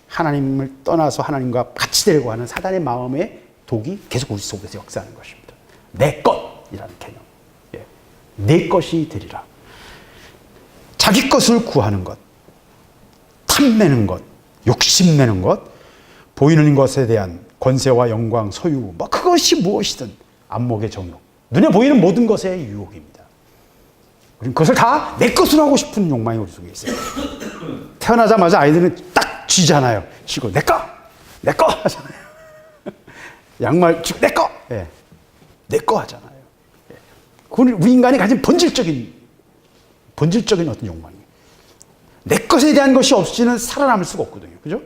하나님을 떠나서 하나님과 같이 되려고 하는 사단의 마음의 독이 계속 우리 속에서 역사하는 것입니다. 내 것이라는 개념. 예, 내 것이 되리라. 자기 것을 구하는 것, 탐내는 것, 욕심내는 것, 보이는 것에 대한 권세와 영광, 소유, 뭐 그것이 무엇이든 안목의 정욕, 눈에 보이는 모든 것의 유혹입니다. 우리는 그것을 다 내 것으로 하고 싶은 욕망이 우리 속에 있어요. 태어나자마자 아이들은 딱 쥐잖아요. 쥐고 내 거 하잖아요. 양말 쥐고 내 거, 예, 내 거 하잖아요. 예. 그건 우리 인간이 가진 본질적인 어떤 욕망이에요. 내 것에 대한 것이 없이는 살아남을 수가 없거든요. 그죠?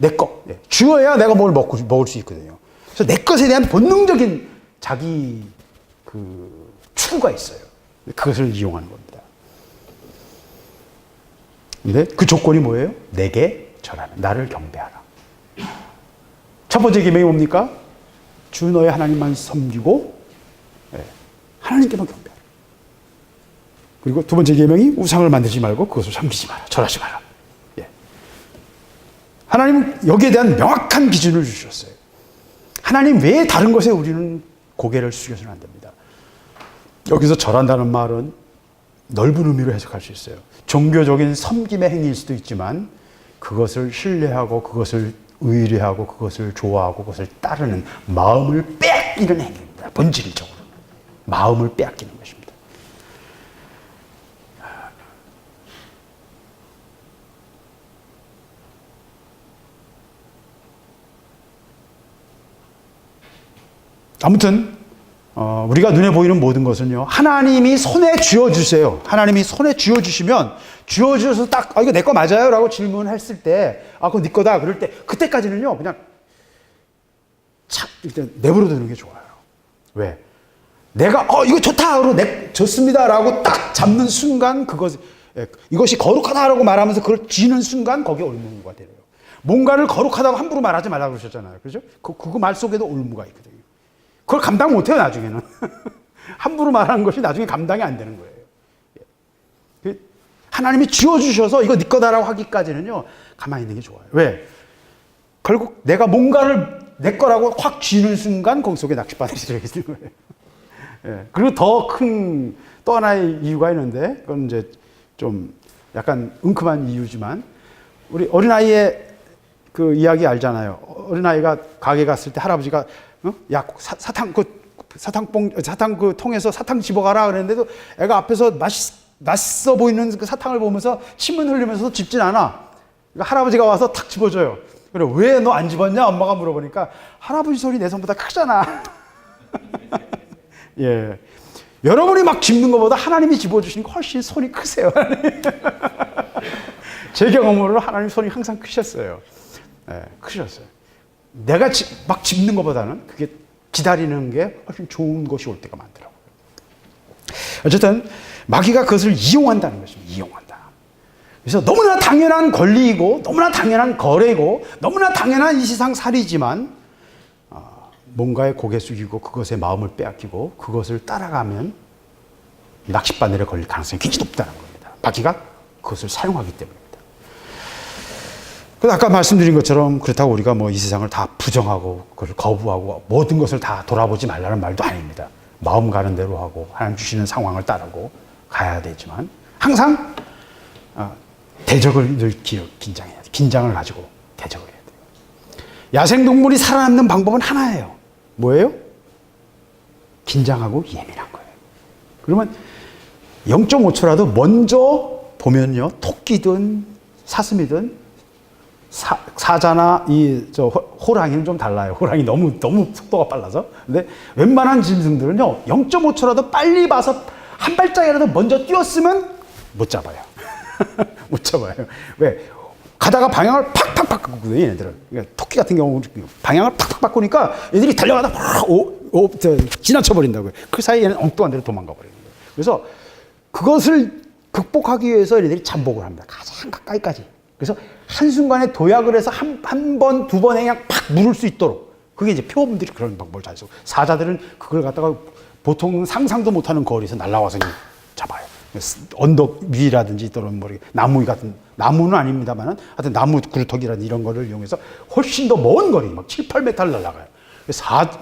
내 것. 예. 주어야 내가 뭘 먹을 수 있거든요. 그래서 내 것에 대한 본능적인 자기 추구가 있어요. 그것을 이용하는 겁니다. 근데 그 조건이 뭐예요? 내게 절하는, 나를 경배하라. 첫 번째 계명이 뭡니까? 주 너의 하나님만 섬기고 예. 하나님께만 경배하라. 그리고 두 번째 계명이 우상을 만들지 말고 그것을 섬기지 마라. 절하지 마라. 하나님은 여기에 대한 명확한 기준을 주셨어요. 하나님 외에 다른 것에 우리는 고개를 숙여서는 안 됩니다. 여기서 절한다는 말은 넓은 의미로 해석할 수 있어요. 종교적인 섬김의 행위일 수도 있지만 그것을 신뢰하고 그것을 의뢰하고 그것을 좋아하고 그것을 따르는 마음을 빼앗기는 행위입니다. 본질적으로. 마음을 빼앗기는 것입니다. 아무튼 우리가 눈에 보이는 모든 것은요, 하나님이 손에 쥐어주세요. 하나님이 손에 쥐어주시면 쥐어주셔서 딱 이거 내 거 맞아요? 라고 질문했을 때 그거 네 거다. 그럴 때 그때까지는요 그냥 일단 내버려 두는 게 좋아요. 왜? 내가 이거 좋다. 그러고 좋습니다. 라고 딱 잡는 순간 이것이 거룩하다라고 말하면서 그걸 쥐는 순간 거기에 올무가 되요. 뭔가를 거룩하다고 함부로 말하지 말라고 그러셨잖아요. 그죠? 그거 말 속에도 올무가 있거든요. 그걸 감당 못해요, 나중에는. 함부로 말하는 것이 나중에 감당이 안 되는 거예요. 하나님이 쥐어주셔서 이거 네 거다라고 하기까지는요, 가만히 있는 게 좋아요. 왜? 결국 내가 뭔가를 내 거라고 확 쥐는 순간 거기 속에 낚싯바늘이 들어있는 거예요. 예. 그리고 또 하나의 이유가 있는데, 그건 이제 좀 약간 응큼한 이유지만, 우리 어린아이의 그 이야기 알잖아요. 어린아이가 가게 갔을 때 할아버지가 사탕 그 통에서 사탕 집어가라 그랬는데도 애가 앞에서 맛있어 보이는 그 사탕을 보면서 침을 흘리면서 집진 않아. 그러니까 할아버지가 와서 탁 집어줘요. 그래, 왜 너 안 집었냐? 엄마가 물어보니까 할아버지 손이 내 손보다 크잖아. 예. 여러분이 막 집는 것보다 하나님이 집어주시는 거 훨씬 손이 크세요. 제 경험으로 하나님 손이 항상 크셨어요. 예, 크셨어요. 내가 막 집는 것보다는 그게 기다리는 게 훨씬 좋은 것이 올 때가 많더라고요. 어쨌든 마귀가 그것을 이용한다는 것입니다. 이용한다. 그래서 너무나 당연한 권리이고 너무나 당연한 거래이고 너무나 당연한 이 세상 살이지만 뭔가에 고개 숙이고 그것에 마음을 빼앗기고 그것을 따라가면 낚싯바늘에 걸릴 가능성이 굉장히 높다는 겁니다. 마귀가 그것을 사용하기 때문입니다. 그래서 아까 말씀드린 것처럼 그렇다고 우리가 뭐 이 세상을 다 부정하고 그걸 거부하고 모든 것을 다 돌아보지 말라는 말도 아닙니다. 마음 가는 대로 하고 하나님 주시는 상황을 따르고 가야 되지만 항상 대적을 늘 긴장해야 돼. 긴장을 가지고 대적을 해야 돼요. 야생동물이 살아남는 방법은 하나예요. 뭐예요? 긴장하고 예민한 거예요. 그러면 0.5초라도 먼저 보면요, 토끼든 사슴이든 사자나 호랑이는 좀 달라요. 호랑이 너무 속도가 빨라서. 근데 웬만한 짐승들은요, 0.5초라도 빨리 봐서 한 발짝이라도 먼저 뛰었으면 못 잡아요. 못 잡아요. 왜? 가다가 방향을 팍팍 바꾸거든요, 얘네들은. 그러니까 토끼 같은 경우 방향을 팍팍 바꾸니까 얘들이 달려가다 지나쳐버린다고요. 그 사이에 얘는 엉뚱한 데로 도망가 버리는 거예요. 그래서 그것을 극복하기 위해서 얘네들이 잠복을 합니다. 가장 가까이까지. 그래서 한순간에 도약을 해서 한 번, 두 번에 그냥 팍 물을 수 있도록. 그게 이제 표범들이 그런 방법을 잘 쓰고. 사자들은 그걸 갖다가 보통 상상도 못하는 거리에서 날아와서 잡아요. 언덕 위라든지 또는 뭐 나무 같은, 나무는 아닙니다만은 하여튼 나무 그루터기라든지 이런 거를 이용해서 훨씬 더 먼 거리, 막 7, 8m를 날아가요.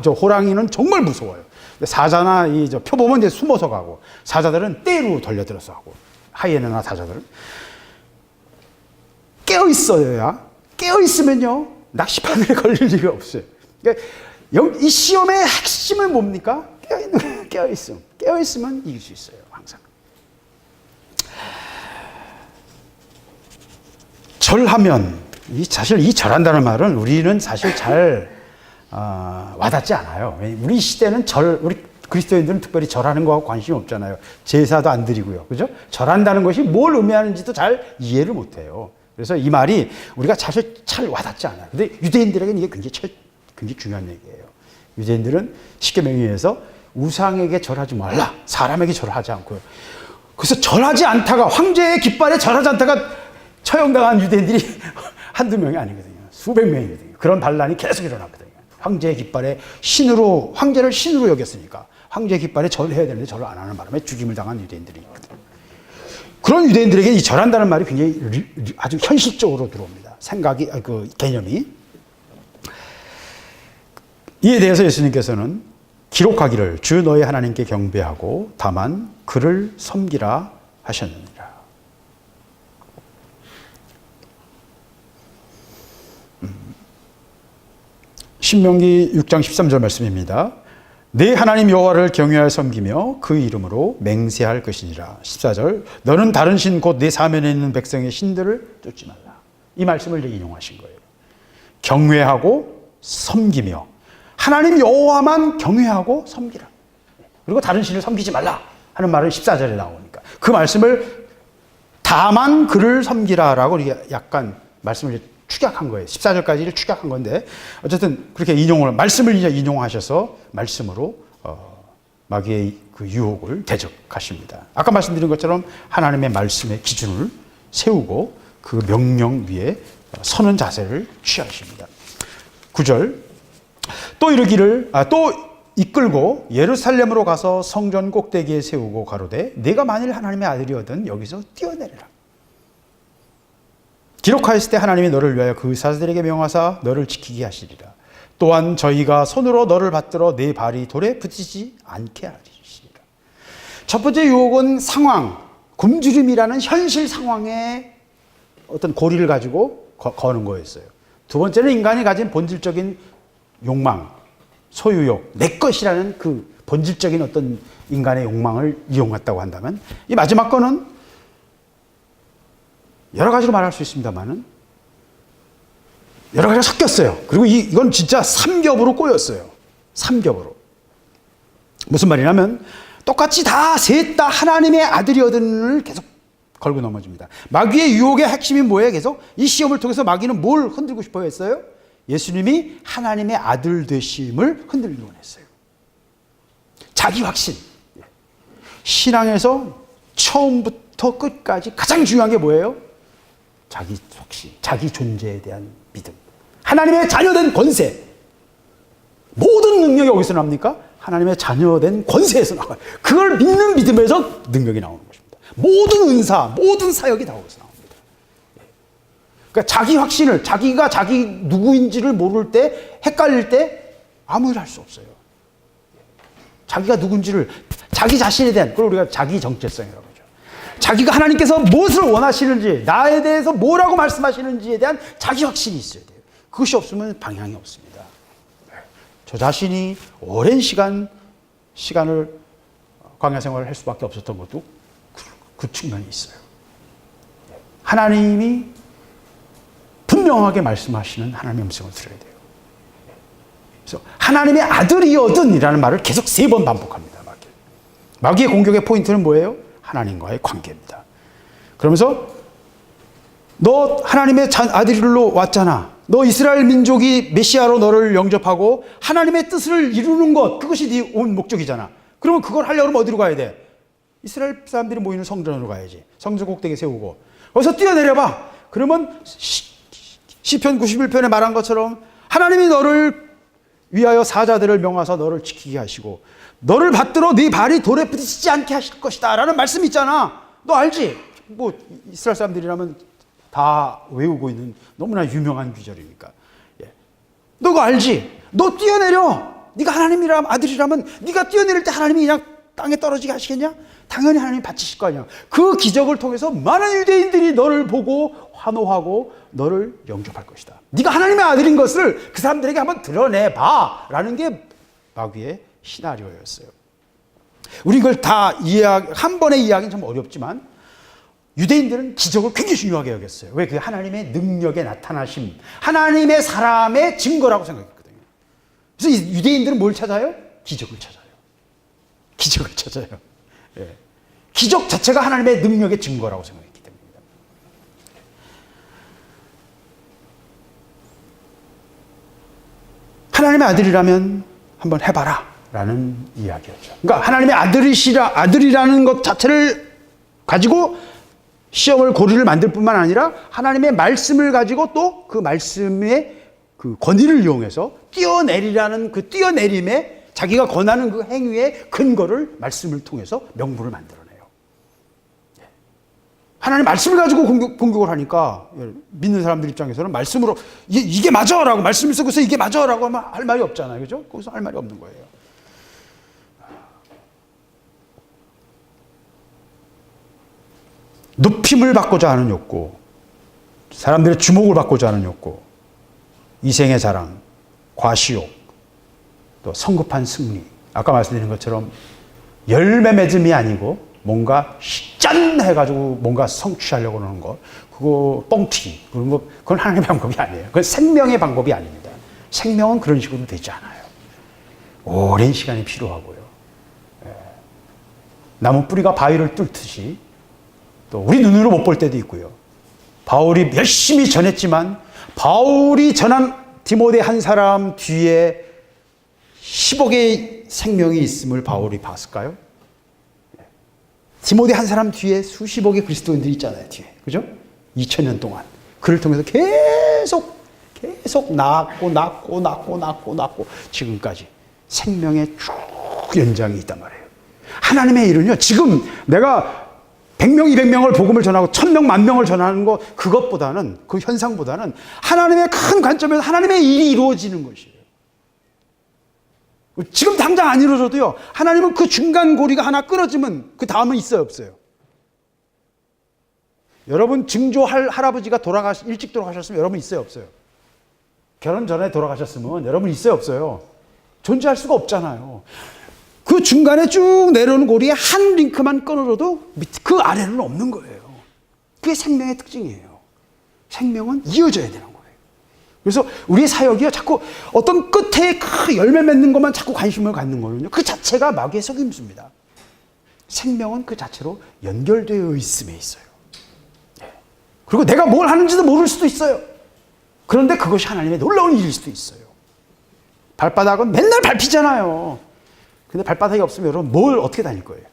호랑이는 정말 무서워요. 사자나 표범은 이제 숨어서 가고, 사자들은 떼로 돌려들어서 하고, 하이에나나 사자들은 깨어있으면요, 낚시바늘에 걸릴 리가 없어요. 그러니까 이 시험의 핵심은 뭡니까? 깨어있으면 이길 수 있어요, 항상. 절하면, 사실 이 절한다는 말은 우리는 사실 잘 와닿지 않아요. 우리 시대는 우리 그리스도인들은 특별히 절하는 거하고 관심이 없잖아요. 제사도 안 드리고요. 그죠? 절한다는 것이 뭘 의미하는지도 잘 이해를 못 해요. 그래서 이 말이 우리가 사실 잘 와닿지 않아요. 근데 유대인들에게는 이게 굉장히 중요한 얘기예요. 유대인들은 십계명에 의해서 우상에게 절하지 말라. 사람에게 절하지 않고요. 그래서 절하지 않다가, 황제의 깃발에 절하지 않다가 처형당한 유대인들이 한두 명이 아니거든요. 수백 명이거든요. 그런 반란이 계속 일어났거든요. 황제의 깃발에 황제를 신으로 여겼으니까 황제의 깃발에 절을 해야 되는데 절을 안 하는 바람에 죽임을 당한 유대인들이 있거든요. 그런 유대인들에게 이 절한다는 말이 굉장히 아주 현실적으로 들어옵니다. 생각이, 개념이. 이에 대해서 예수님께서는 기록하기를 주 너의 하나님께 경배하고 다만 그를 섬기라 하셨느니라. 신명기 6장 13절 말씀입니다. 내 하나님 여호와를 경외하여 섬기며 그 이름으로 맹세할 것이니라. 14절 너는 다른 신 곧 내 사면에 있는 백성의 신들을 쫓지 말라. 이 말씀을 인용하신 거예요. 경외하고 섬기며 하나님 여호와만 경외하고 섬기라. 그리고 다른 신을 섬기지 말라 하는 말은 14절에 나오니까 그 말씀을 다만 그를 섬기라라고 약간 말씀을 축약한 거예요. 14절까지를 축약한 건데 어쨌든 그렇게 말씀을 이제 인용하셔서 말씀으로 마귀의 그 유혹을 대적하십니다. 아까 말씀드린 것처럼 하나님의 말씀의 기준을 세우고 그 명령 위에 서는 자세를 취하십니다. 9절 또 이끌고 예루살렘으로 가서 성전 꼭대기에 세우고 가로되 내가 만일 하나님의 아들이거든 여기서 뛰어내리라. 기록하였을 때 하나님이 너를 위하여 그 사자들에게 명하사 너를 지키게 하시리라. 또한 저희가 손으로 너를 받들어 내 발이 돌에 붙이지 않게 하시리라. 첫 번째 유혹은 상황, 굶주림이라는 현실 상황에 어떤 고리를 가지고 거는 거였어요. 두 번째는 인간이 가진 본질적인 욕망, 소유욕, 내 것이라는 그 본질적인 어떤 인간의 욕망을 이용했다고 한다면 이 마지막 거는 여러 가지로 말할 수 있습니다만은 여러 가지가 섞였어요. 그리고 이건 진짜 삼겹으로 꼬였어요. 삼겹으로. 무슨 말이냐면 똑같이 셋 다 하나님의 아들이거든을 계속 걸고 넘어집니다. 마귀의 유혹의 핵심이 뭐예요? 계속 이 시험을 통해서 마귀는 뭘 흔들고 싶어 했어요? 예수님이 하나님의 아들 되심을 흔들기로 했어요. 자기 확신. 신앙에서 처음부터 끝까지 가장 중요한 게 뭐예요? 자기 확신, 자기 존재에 대한 믿음. 하나님의 자녀된 권세. 모든 능력이 어디서 나옵니까? 하나님의 자녀된 권세에서 나와요. 그걸 믿는 믿음에서 능력이 나오는 것입니다. 모든 은사, 모든 사역이 다 거기서 나옵니다. 그러니까 자기 확신을, 자기가 자기 누구인지를 모를 때, 헷갈릴 때 아무 일 할 수 없어요. 자기가 누군지를, 자기 자신에 대한, 그걸 우리가 자기 정체성이라고 하죠. 자기가 하나님께서 무엇을 원하시는지, 나에 대해서 뭐라고 말씀하시는지에 대한 자기 확신이 있어야 돼요. 그것이 없으면 방향이 없습니다. 저 자신이 오랜 시간을 광야 생활을 할 수밖에 없었던 것도 그 측면이 있어요. 하나님이 분명하게 말씀하시는 하나님의 음성을 들어야 돼요. 그래서 하나님의 아들이거든이라는 말을 계속 3번 반복합니다. 마귀의 공격의 포인트는 뭐예요? 하나님과의 관계입니다. 그러면서 너 하나님의 아들로 왔잖아. 너 이스라엘 민족이 메시아로 너를 영접하고 하나님의 뜻을 이루는 것, 그것이 네 온 목적이잖아. 그러면 그걸 하려고 하면 어디로 가야 돼? 이스라엘 사람들이 모이는 성전으로 가야지. 성전 꼭대기 세우고 거기서 뛰어내려봐. 그러면 시편 91편에 말한 것처럼 하나님이 너를 위하여 사자들을 명하사 너를 지키게 하시고 너를 받들어 네 발이 돌에 부딪히지 않게 하실 것이다 라는 말씀이 있잖아. 너 알지? 뭐 이스라엘 사람들이라면 다 외우고 있는 너무나 유명한 구절이니까. 너 그거 알지? 너 뛰어내려. 네가 하나님이라면, 아들이라면 네가 뛰어내릴 때 하나님이 그냥 땅에 떨어지게 하시겠냐? 당연히 하나님이 바치실 거 아니야. 그 기적을 통해서 많은 유대인들이 너를 보고 환호하고 너를 영접할 것이다. 네가 하나님의 아들인 것을 그 사람들에게 한번 드러내봐 라는 게 마귀의 시나리오였어요. 우리 이걸 다 한 번에 이해하기는 좀 어렵지만 유대인들은 기적을 굉장히 중요하게 여겼어요. 왜? 그게 하나님의 능력의 나타나심, 하나님의 사람의 증거라고 생각했거든요. 그래서 유대인들은 뭘 찾아요? 기적을 찾아요. 기적을 찾아요. 예. 기적 자체가 하나님의 능력의 증거라고 생각했기 때문입니다. 하나님의 아들이라면 한번 해봐라 라는 이야기였죠. 그러니까 하나님의 아들이라는 것 자체를 가지고 시험을 고리를 만들 뿐만 아니라 하나님의 말씀을 가지고 또 그 말씀의 그 권위를 이용해서 뛰어내리라는 그 뛰어내림에 자기가 권하는 그 행위의 근거를 말씀을 통해서 명분을 만들어내요. 하나님 말씀을 가지고 공격을 하니까 믿는 사람들 입장에서는 말씀으로 이게 맞아 라고 말씀을 쓰고서 이게 맞아 라고 하면 할 말이 없잖아요. 그죠? 거기서 할 말이 없는 거예요. 높임을 받고자 하는 욕구, 사람들의 주목을 받고자 하는 욕구, 이생의 자랑, 과시욕, 또 성급한 승리. 아까 말씀드린 것처럼 열매 맺음이 아니고 뭔가 짠 해가지고 뭔가 성취하려고 하는 것, 그거 뻥튀기, 그런 거, 그건 하나님의 방법이 아니에요. 그건 생명의 방법이 아닙니다. 생명은 그런 식으로 되지 않아요. 오랜 시간이 필요하고요. 나무 뿌리가 바위를 뚫듯이 또 우리 눈으로 못 볼 때도 있고요. 바울이 열심히 전했지만 바울이 전한 디모데 한 사람 뒤에 10억의 생명이 있음을 바울이 봤을까요? 디모데 한 사람 뒤에 수십억의 그리스도인들이 있잖아요. 뒤에. 그죠? 2000년 동안. 그를 통해서 계속 낳고 지금까지 생명의 쭉 연장이 있단 말이에요. 하나님의 일은요. 지금 내가 100명, 200명을 복음을 전하고 1000명, 10,000명을 전하는 것, 그것보다는, 그 현상보다는 하나님의 큰 관점에서 하나님의 일이 이루어지는 것이에요. 지금 당장 안 이루어져도요, 하나님은 그 중간 고리가 하나 끊어지면 그 다음은 있어요, 없어요? 여러분 증조 할아버지가 일찍 돌아가셨으면 여러분 있어요, 없어요? 결혼 전에 돌아가셨으면 여러분 있어요, 없어요? 존재할 수가 없잖아요. 그 중간에 쭉 내려오는 고리에 한 링크만 끊어져도 그 아래는 없는 거예요. 그게 생명의 특징이에요. 생명은 이어져야 되는 거예요. 그래서 우리 사역이요, 자꾸 어떤 끝에 열매 맺는 것만 자꾸 관심을 갖는 거거든요. 그 자체가 마귀의 속임수입니다. 생명은 그 자체로 연결되어 있음에 있어요. 그리고 내가 뭘 하는지도 모를 수도 있어요. 그런데 그것이 하나님의 놀라운 일일 수도 있어요. 발바닥은 맨날 밟히잖아요. 근데 발바닥이 없으면 여러분 뭘 어떻게 다닐 거예요?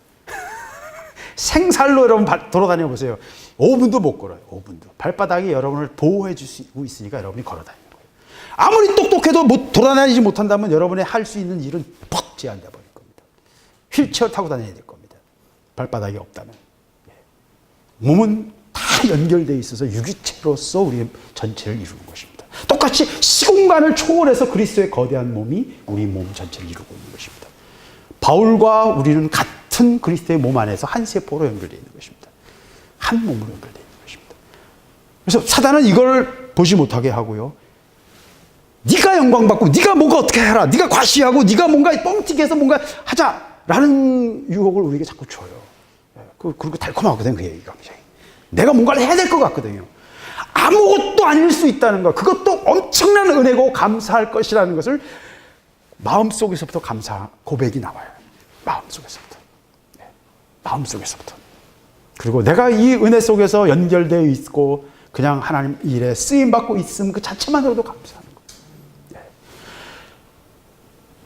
생살로 여러분 돌아다녀 보세요. 5분도 못 걸어요. 5분도. 발바닥이 여러분을 보호해 주고 있으니까 여러분이 걸어 다니는 거예요. 아무리 똑똑해도 돌아다니지 못한다면 여러분의 할 수 있는 일은 퍽 제한돼 버릴 겁니다. 휠체어 타고 다녀야 될 겁니다. 발바닥이 없다면. 몸은 다 연결되어 있어서 유기체로서 우리의 전체를 이루는 것입니다. 똑같이 시공간을 초월해서 그리스도의 거대한 몸이 우리 몸 전체를 이루고 있는 것입니다. 바울과 우리는 같은 그리스도의 몸 안에서 한 세포로 연결되어 있는 것입니다. 한 몸으로 연결되어 있는 것입니다. 그래서 사단은 이걸 보지 못하게 하고요. 네가 영광받고 네가 뭔가 어떻게 해라. 네가 과시하고 네가 뭔가 뻥튀기 해서 뭔가 하자라는 유혹을 우리에게 자꾸 줘요. 그리고 달콤하거든 그 얘기가. 내가 뭔가를 해야 될 것 같거든요. 아무것도 아닐 수 있다는 것, 그것도 엄청난 은혜고 감사할 것이라는 것을 마음속에서부터 감사 고백이 나와요. 마음속에서부터. 네. 마음속에서부터. 그리고 내가 이 은혜 속에서 연결되어 있고 그냥 하나님 일에 쓰임받고 있음 그 자체만으로도 감사하는 거예요. 네.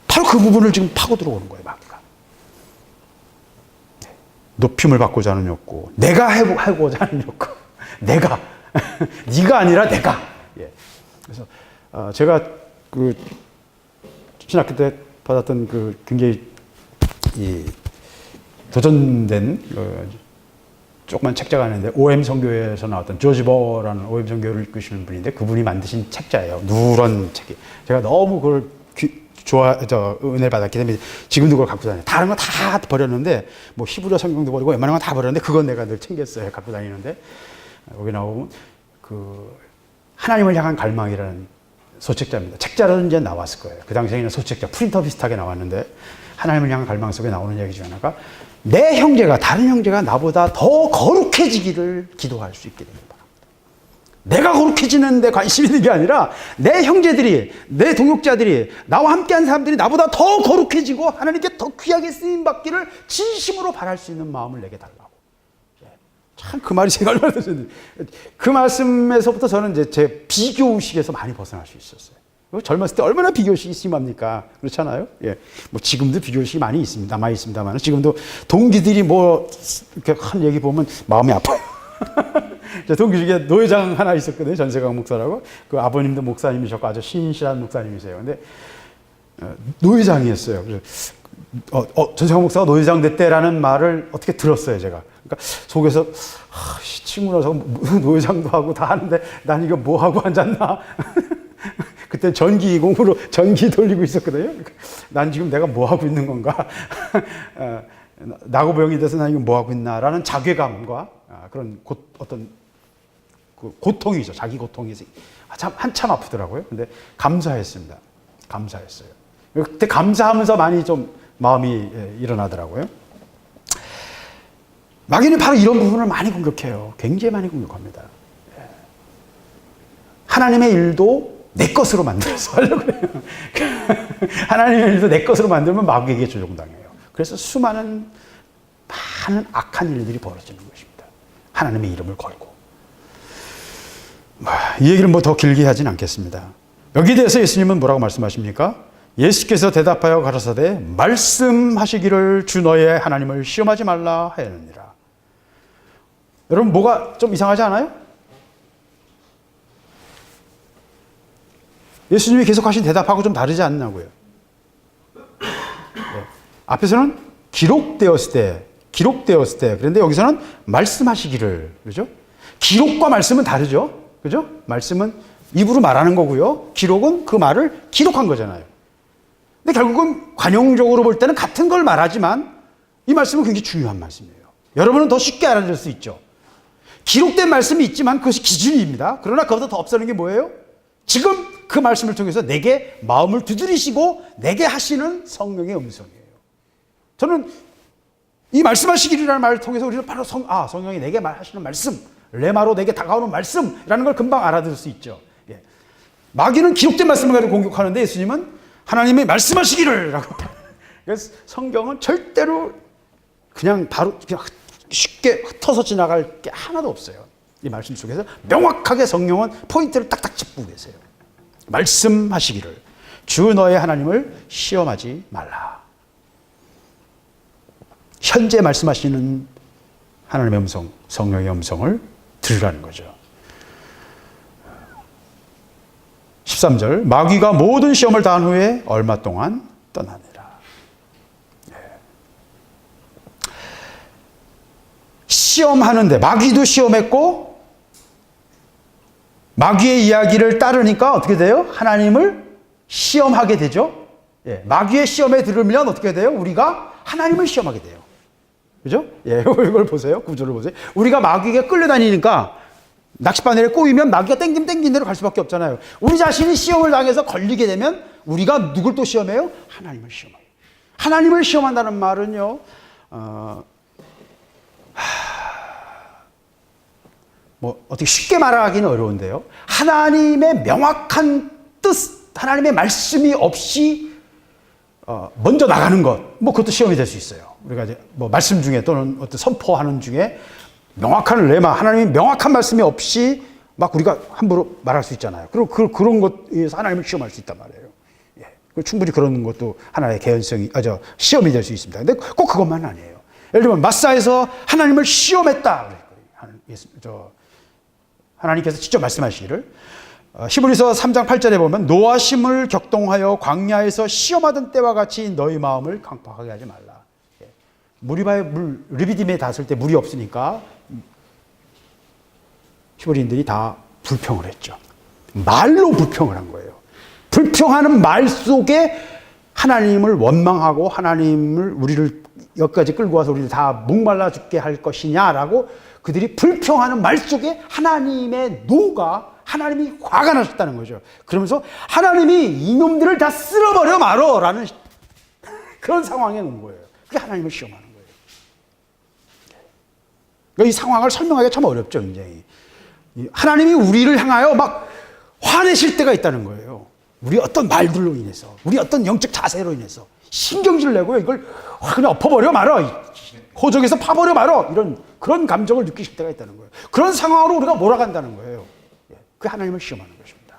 바로 그 부분을 지금 파고 들어오는 거예요. 마귀가. 네. 높임을 받고자 하는 욕구, 내가 하고자 하는 욕구, 내가 네가 아니라 내가. 예. 그래서 제가 그 신학교 때 받았던 그 굉장히 이 도전된 조그만 책자가 있는데 OM 선교회에서 나왔던 조지 버라는 OM 선교를 이끄시는 분인데 그분이 만드신 책자예요. 누런 책이. 제가 너무 그걸 은혜를 받았기 때문에 지금도 그걸 갖고 다녀요. 다른 거 다 버렸는데 뭐 히브리어 성경도 버리고 웬만한 건 다 버렸는데 그건 내가 늘 챙겼어요. 갖고 다니는데 여기 나오면 그 하나님을 향한 갈망이라는 소책자입니다. 책자로는 이제 나왔을 거예요. 그 당시에는 소책자, 프린터 비슷하게 나왔는데 하나님을 향한 갈망 속에 나오는 얘기 중 하나가 내 형제가, 다른 형제가 나보다 더 거룩해지기를 기도할 수 있게 됩니다. 내가 거룩해지는 데 관심 있는 게 아니라 내 형제들이, 내 동역자들이, 나와 함께한 사람들이 나보다 더 거룩해지고 하나님께 더 귀하게 쓰임받기를 진심으로 바랄 수 있는 마음을 내게 달라고. 참 그 말이 제가 얼마나 드셨는데 그 말씀에서부터 저는 이제 제 비교의식에서 많이 벗어날 수 있었어요. 젊었을 때 얼마나 비교의식이 심합니까? 그렇잖아요? 예. 뭐 지금도 비교의식이 많이 있습니다. 남아 있습니다만 지금도 동기들이 뭐 이렇게 한 얘기 보면 마음이 아파요. 제 동기 중에 노회장 하나 있었거든요. 전세강 목사라고. 그 아버님도 목사님이셨고 아주 신실한 목사님이세요. 근데 노회장이었어요. 그래서 전세강 목사가 노회장 됐대라는 말을 어떻게 들었어요, 제가. 그러니까 속에서 친구라서 노회장도 하고 다 하는데 난 이거 뭐 하고 앉았나? 그때 전기 공으로 전기 돌리고 있었거든요. 그러니까 난 지금 내가 뭐 하고 있는 건가? 나고병이 돼서 난 이거 뭐 하고 있나라는 자괴감과 그런 어떤 그 고통이죠. 자기 고통이 한참 아프더라고요. 근데 감사했습니다. 감사했어요. 그때 감사하면서 많이 좀 마음이 일어나더라고요. 마귀는 바로 이런 부분을 많이 공격해요. 굉장히 많이 공격합니다. 하나님의 일도 내 것으로 만들어서 하려고 해요. 하나님의 일도 내 것으로 만들면 마귀에게 조종당해요. 그래서 수많은 많은 악한 일들이 벌어지는 것입니다. 하나님의 이름을 걸고. 이 얘기를 뭐 더 길게 하진 않겠습니다. 여기에 대해서 예수님은 뭐라고 말씀하십니까? 예수께서 대답하여 가라사대 말씀하시기를 주 너의 하나님을 시험하지 말라 하였느니라. 여러분 뭐가 좀 이상하지 않아요? 예수님이 계속 하신 대답하고 좀 다르지 않냐고요. 네. 앞에서는 기록되었을 때 그런데 여기서는 말씀하시기를, 그죠? 기록과 말씀은 다르죠, 그죠? 말씀은 입으로 말하는 거고요. 기록은 그 말을 기록한 거잖아요. 근데 결국은 관용적으로 볼 때는 같은 걸 말하지만 이 말씀은 굉장히 중요한 말씀이에요. 여러분은 더 쉽게 알아들을 수 있죠. 기록된 말씀이 있지만 그것이 기준입니다. 그러나 그보다 더 앞서는 게 뭐예요? 지금 그 말씀을 통해서 내게 마음을 두드리시고 내게 하시는 성령의 음성이에요. 저는 이 말씀하시기라는 말을 통해서 우리는 바로 성령이 내게 말하시는 말씀, 레마로 내게 다가오는 말씀이라는 걸 금방 알아들을 수 있죠. 예. 마귀는 기록된 말씀을 가지고 공격하는데 예수님은 하나님의 말씀하시기를 라고. 그래서 성경은 절대로 그냥 바로 그냥 쉽게 흩어서 지나갈 게 하나도 없어요. 이 말씀 속에서 명확하게 성령은 포인트를 딱딱 짚고 계세요. 말씀하시기를 주 너의 하나님을 시험하지 말라. 현재 말씀하시는 하나님의 음성, 성령의 음성을 들으라는 거죠. 13절 마귀가 모든 시험을 다한 후에 얼마 동안 떠나니라. 시험하는데 마귀도 시험했고 마귀의 이야기를 따르니까 어떻게 돼요? 하나님을 시험하게 되죠. 예, 마귀의 시험에 들으면 어떻게 돼요? 우리가 하나님을 시험하게 돼요. 그죠? 예, 이걸 보세요. 구조를 보세요. 우리가 마귀에게 끌려다니니까 낚싯바늘에 꼬이면 마귀가 땡긴 대로 갈 수밖에 없잖아요. 우리 자신이 시험을 당해서 걸리게 되면 우리가 누굴 또 시험해요? 하나님을 시험해요. 하나님을 시험한다는 말은요, 뭐 어떻게 쉽게 말하기는 어려운데요. 하나님의 명확한 뜻, 하나님의 말씀이 없이 먼저 나가는 것, 뭐 그것도 시험이 될 수 있어요. 우리가 이제 뭐 말씀 중에 또는 어떤 선포하는 중에 명확한 레마, 하나님의 명확한 말씀이 없이 막 우리가 함부로 말할 수 있잖아요. 그리고 그런 것에서 하나님을 시험할 수 있단 말이에요. 예. 충분히 그런 것도 하나의 개연성이, 시험이 될 수 있습니다. 근데 꼭 그것만 아니에요. 예를 들면 마사에서 하나님을 시험했다. 하나님께서 직접 말씀하시기를 히브리서 3장 8절에 보면 노하심을 격동하여 광야에서 시험하던 때와 같이 너희 마음을 강팍하게 하지 말라. 무리바의 르비딤에 닿았을 때 물이 없으니까 히브리인들이 다 불평을 했죠. 말로 불평을 한 거예요. 불평하는 말 속에 하나님을 원망하고 하나님을 우리를 여기까지 끌고 와서 우리를 다 목말라 죽게 할 것이냐라고 그들이 불평하는 말 속에 하나님의 노가, 하나님이 화가 나셨다는 거죠. 그러면서 하나님이 이놈들을 다 쓸어버려 말어라는 그런 상황에 놓은 거예요. 그게 하나님을 시험하는 거예요. 그러니까 이 상황을 설명하기가 참 어렵죠, 굉장히. 하나님이 우리를 향하여 막 화내실 때가 있다는 거예요. 우리 어떤 말들로 인해서, 우리 어떤 영적 자세로 인해서 신경질 내고요. 이걸 그냥 엎어버려 말어. 호적에서 파버려 말어. 그런 감정을 느끼실 때가 있다는 거예요. 그런 상황으로 우리가 몰아간다는 거예요. 그게 하나님을 시험하는 것입니다.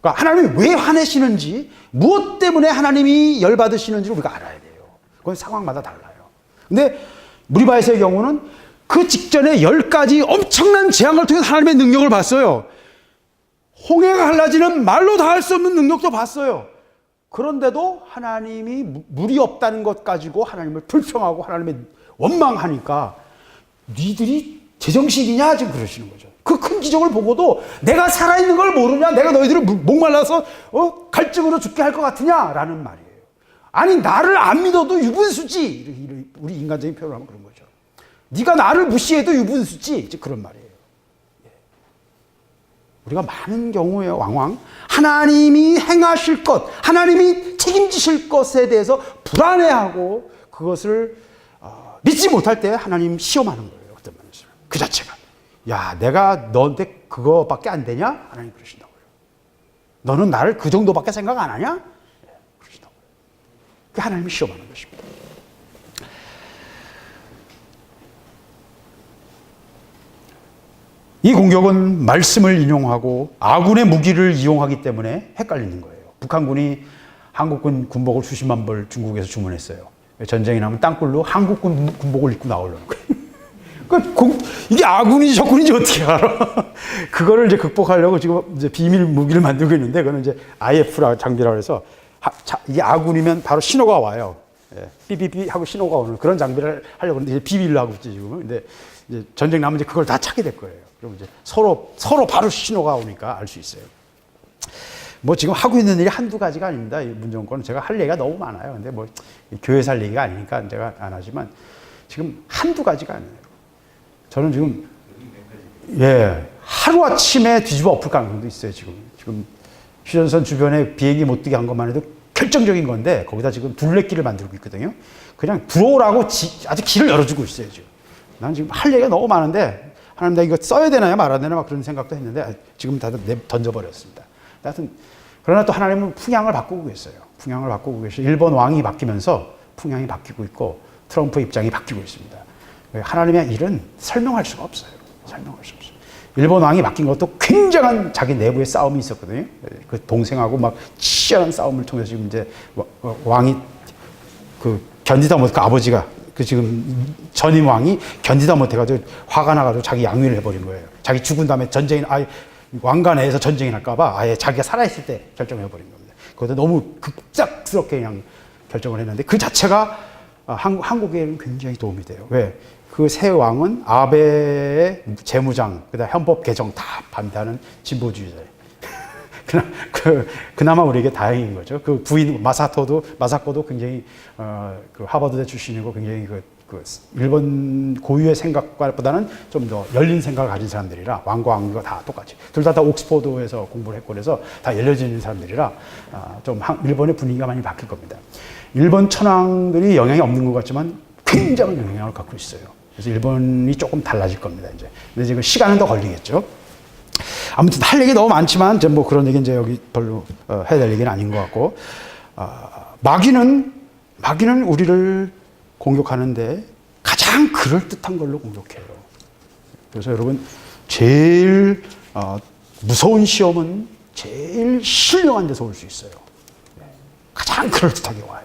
그러니까 하나님이 왜 화내시는지, 무엇 때문에 하나님이 열받으시는지를 우리가 알아야 돼요. 그건 상황마다 달라요. 근데 무리바에서의 경우는 그 직전에 10가지 엄청난 재앙을 통해 하나님의 능력을 봤어요. 홍해가 갈라지는 말로 다 할 수 없는 능력도 봤어요. 그런데도 하나님이 물이 없다는 것 가지고 하나님을 불평하고 하나님의 원망하니까 니들이 제정신이냐 지금 그러시는 거죠. 그 큰 기적을 보고도 내가 살아있는 걸 모르냐? 내가 너희들을 목말라서 갈증으로 죽게 할 것 같으냐라는 말이에요. 아니 나를 안 믿어도 유분수지. 우리 인간적인 표현을 하면 그런 거죠. 네가 나를 무시해도 유분수지. 이제 그런 말이에요. 우리가 많은 경우에 왕왕 하나님이 행하실 것, 하나님이 책임지실 것에 대해서 불안해하고 그것을 믿지 못할 때 하나님 시험하는 거예요. 어떤 면에서. 그 자체가. 야, 내가 너한테 그거밖에 안 되냐? 하나님 그러신다고요. 너는 나를 그 정도밖에 생각 안 하냐? 그러신다고요. 그게 하나님이 시험하는 것입니다. 이 공격은 말씀을 인용하고 아군의 무기를 이용하기 때문에 헷갈리는 거예요. 북한군이 한국군 군복을 수십만 벌 중국에서 주문했어요. 전쟁이 나면 땅굴로 한국군 군복을 입고 나오려는 거예요. 이게 아군인지 적군인지 어떻게 알아? 그거를 이제 극복하려고 지금 이제 비밀 무기를 만들고 있는데, 그거는 이제 IF라 장비라고 해서 이게 아군이면 바로 신호가 와요. 예, 삐삐삐 하고 신호가 오는 그런 장비를 하려고 하는데 이제 비밀로 하고 있지 지금은. 근데 이제 전쟁 나면 이제 그걸 다 찾게 될 거예요. 그럼 이제 서로 바로 신호가 오니까 알 수 있어요. 뭐 지금 하고 있는 일이 한두 가지가 아닙니다. 이 문정권은 제가 할 얘기가 너무 많아요. 근데 뭐 교회 살 얘기가 아니니까 제가 안 하지만 지금 한두 가지가 아니에요. 저는 지금 하루아침에 뒤집어 엎을 가능성도 있어요. 지금 휴전선 주변에 비행기 못 뛰게 한 것만 해도 결정적인 건데 거기다 지금 둘레길을 만들고 있거든요. 그냥 들어오라고 아직 길을 열어주고 있어요. 지금. 난 지금 할 얘기가 너무 많은데 하나님 나 이거 써야 되나요 말아야 되나 막 그런 생각도 했는데 지금 다 던져버렸습니다. 하여튼 그러나 또 하나님은 풍향을 바꾸고 계세요. 풍향을 바꾸고 계셔. 일본 왕이 바뀌면서 풍향이 바뀌고 있고 트럼프 입장이 바뀌고 있습니다. 하나님의 일은 설명할 수가 없어요. 설명할 수 없어요. 일본 왕이 바뀐 것도 굉장한 자기 내부의 싸움이 있었거든요. 그 동생하고 막 치열한 싸움을 통해서 지금 이제 왕이 견디다 못해, 아버지가 지금 전임 왕이 견디다 못해가지고 화가 나가지고 자기 양위를 해버린 거예요. 자기 죽은 다음에 왕가 내에서 전쟁이 날까봐 아예 자기가 살아있을 때 결정을 해버린 겁니다. 그것도 너무 급작스럽게 그냥 결정을 했는데 그 자체가 한국에는 굉장히 도움이 돼요. 왜? 그 새 왕은 아베의 재무장, 그다음 헌법 개정 다 반대하는 진보주의자예요. 그나마 우리에게 다행인 거죠. 그 부인 마사코도 굉장히 그 하버드대 출신이고 굉장히 그 일본 고유의 생각과보다는 좀 더 열린 생각을 가진 사람들이라 왕과 왕비가 다 똑같이 둘 다 옥스포드에서 공부를 했고 그래서 다 열려지는 사람들이라 좀 일본의 분위기가 많이 바뀔 겁니다. 일본 천황들이 영향이 없는 것 같지만 굉장한 영향을 갖고 있어요. 그래서 일본이 조금 달라질 겁니다. 이제 근데 지금 시간은 더 걸리겠죠. 아무튼 할 얘기 너무 많지만 이제 뭐 그런 얘기 이제 여기 별로 해야 될 얘기는 아닌 것 같고 마귀는 우리를 공격하는데 가장 그럴 듯한 걸로 공격해요. 그래서 여러분 제일 무서운 시험은 제일 신령한 데서 올 수 있어요. 가장 그럴 듯하게 와요.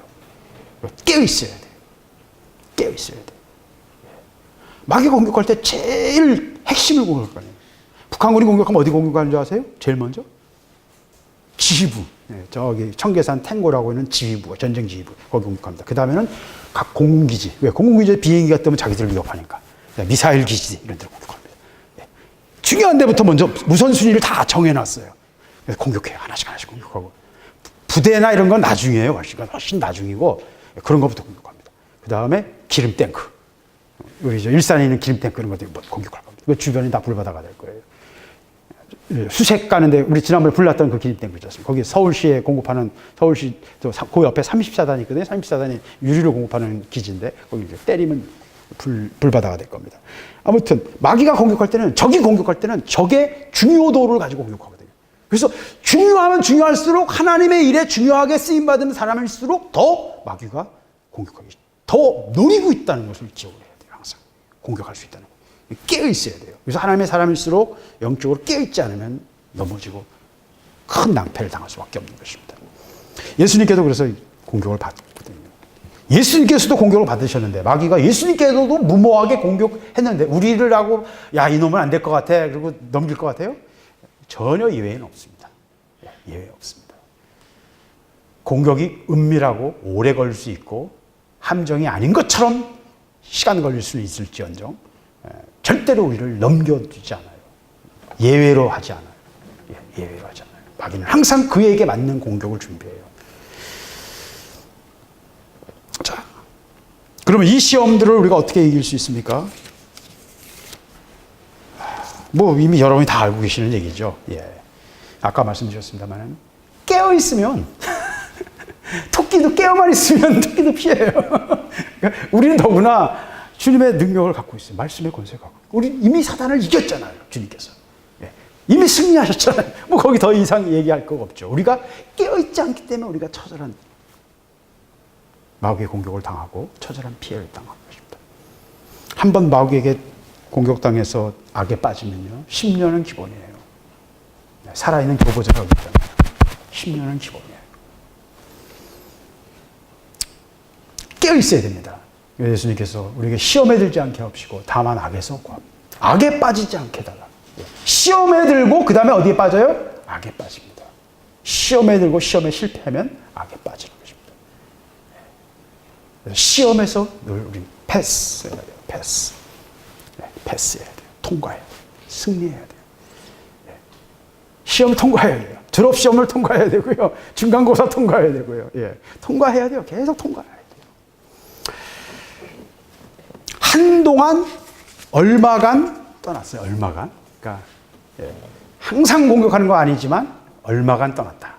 깨어 있어야 돼요. 깨어 있어야 돼요. 마귀가 공격할 때 제일 핵심을 공격할 거예요. 북한군이 공격하면 어디 공격하는 줄 아세요? 제일 먼저? 지휘부. 네, 저기 청계산 탱고라고 있는 지휘부가 전쟁 지휘부 거기 공격합니다. 그 다음에는 각 공군기지. 왜? 공군기지에 비행기가 뜨면 자기들을 위협하니까. 미사일 기지 이런 데를 공격합니다. 네. 중요한 데부터 먼저 우선순위를 다 정해놨어요. 그래서 공격해요. 하나씩 공격하고. 부대나 이런 건 나중이에요. 훨씬 나중이고 그런 것부터 공격합니다. 그 다음에 기름 탱크. 우리 일산에 있는 기름 탱크 이런 것들 공격할 겁니다. 그 주변이 다 불바다가 될 거예요. 수색 가는데 우리 지난번에 불났던 그 기름 탱크 있었습니다. 거기 서울시에 공급하는 서울시 그 옆에 34단이 있거든요. 34단이 유리를 공급하는 기지인데 거기 이제 때리면 불바다가 될 겁니다. 아무튼 마귀가 공격할 때는 적이 공격할 때는 적의 중요도를 가지고 공격하거든요. 그래서 중요하면 중요할수록 하나님의 일에 중요하게 쓰임 받은 사람일수록 더 마귀가 공격하기 더 노리고 있다는 것을 기억을 해야 돼요. 항상 공격할 수 있다는 거. 깨어 있어야 돼요. 그래서 하나님의 사람일수록 영적으로 깨어 있지 않으면 넘어지고 큰 낭패를 당할 수밖에 없는 것입니다. 예수님께도 그래서 공격을 받거든요. 예수님께서도 공격을 받으셨는데 마귀가 예수님께서도 무모하게 공격했는데 우리를 하고 야 이놈은 안 될 것 같아 그리고 넘길 것 같아요? 전혀 예외는 없습니다. 예외 없습니다. 공격이 은밀하고 오래 걸릴 수 있고 함정이 아닌 것처럼 시간 걸릴 수는 있을지언정 절대로 우리를 넘겨주지 않아요. 예외로 하지 않아요. 예외로 하지 않아요. 마귀는 항상 그에게 맞는 공격을 준비해요. 자, 그러면 이 시험들을 우리가 어떻게 이길 수 있습니까? 뭐 이미 여러분이 다 알고 계시는 얘기죠. 아까 말씀드렸습니다만 깨어 있으면 토끼도 깨어만 있으면 토끼도 피해요. 그러니까 우리는 더구나 주님의 능력을 갖고 있어요. 말씀의 권세를 갖고. 우리 이미 사단을 이겼잖아요. 주님께서. 이미 승리하셨잖아요. 뭐 거기 더 이상 얘기할 거 없죠. 우리가 깨어있지 않기 때문에 우리가 처절한 마귀의 공격을 당하고 처절한 피해를 당하는 것입니다. 한번 마귀에게 공격당해서 악에 빠지면요. 10년은 기본이에요. 살아있는 교보자가 없기 때문에 10년은 기본이에요. 깨어있어야 됩니다. 예수님께서 우리에게 시험에 들지 않게 하옵시고 다만 악에서 구합니다. 악에 빠지지 않게 달라. 시험에 들고 그 다음에 어디에 빠져요? 악에 빠집니다. 시험에 들고 시험에 실패하면 악에 빠지는 것입니다. 시험에서 늘 우리 패스해야 돼요. 패스해야 돼요. 통과해야 돼요. 승리해야 돼요. 시험 통과해야 돼요. 졸업시험을 통과해야 되고요. 중간고사 통과해야 되고요. 통과해야 돼요. 계속 통과해야 돼요. 한동안 얼마간 떠났어요. 얼마간. 그러니까 항상 공격하는 거 아니지만 얼마간 떠났다.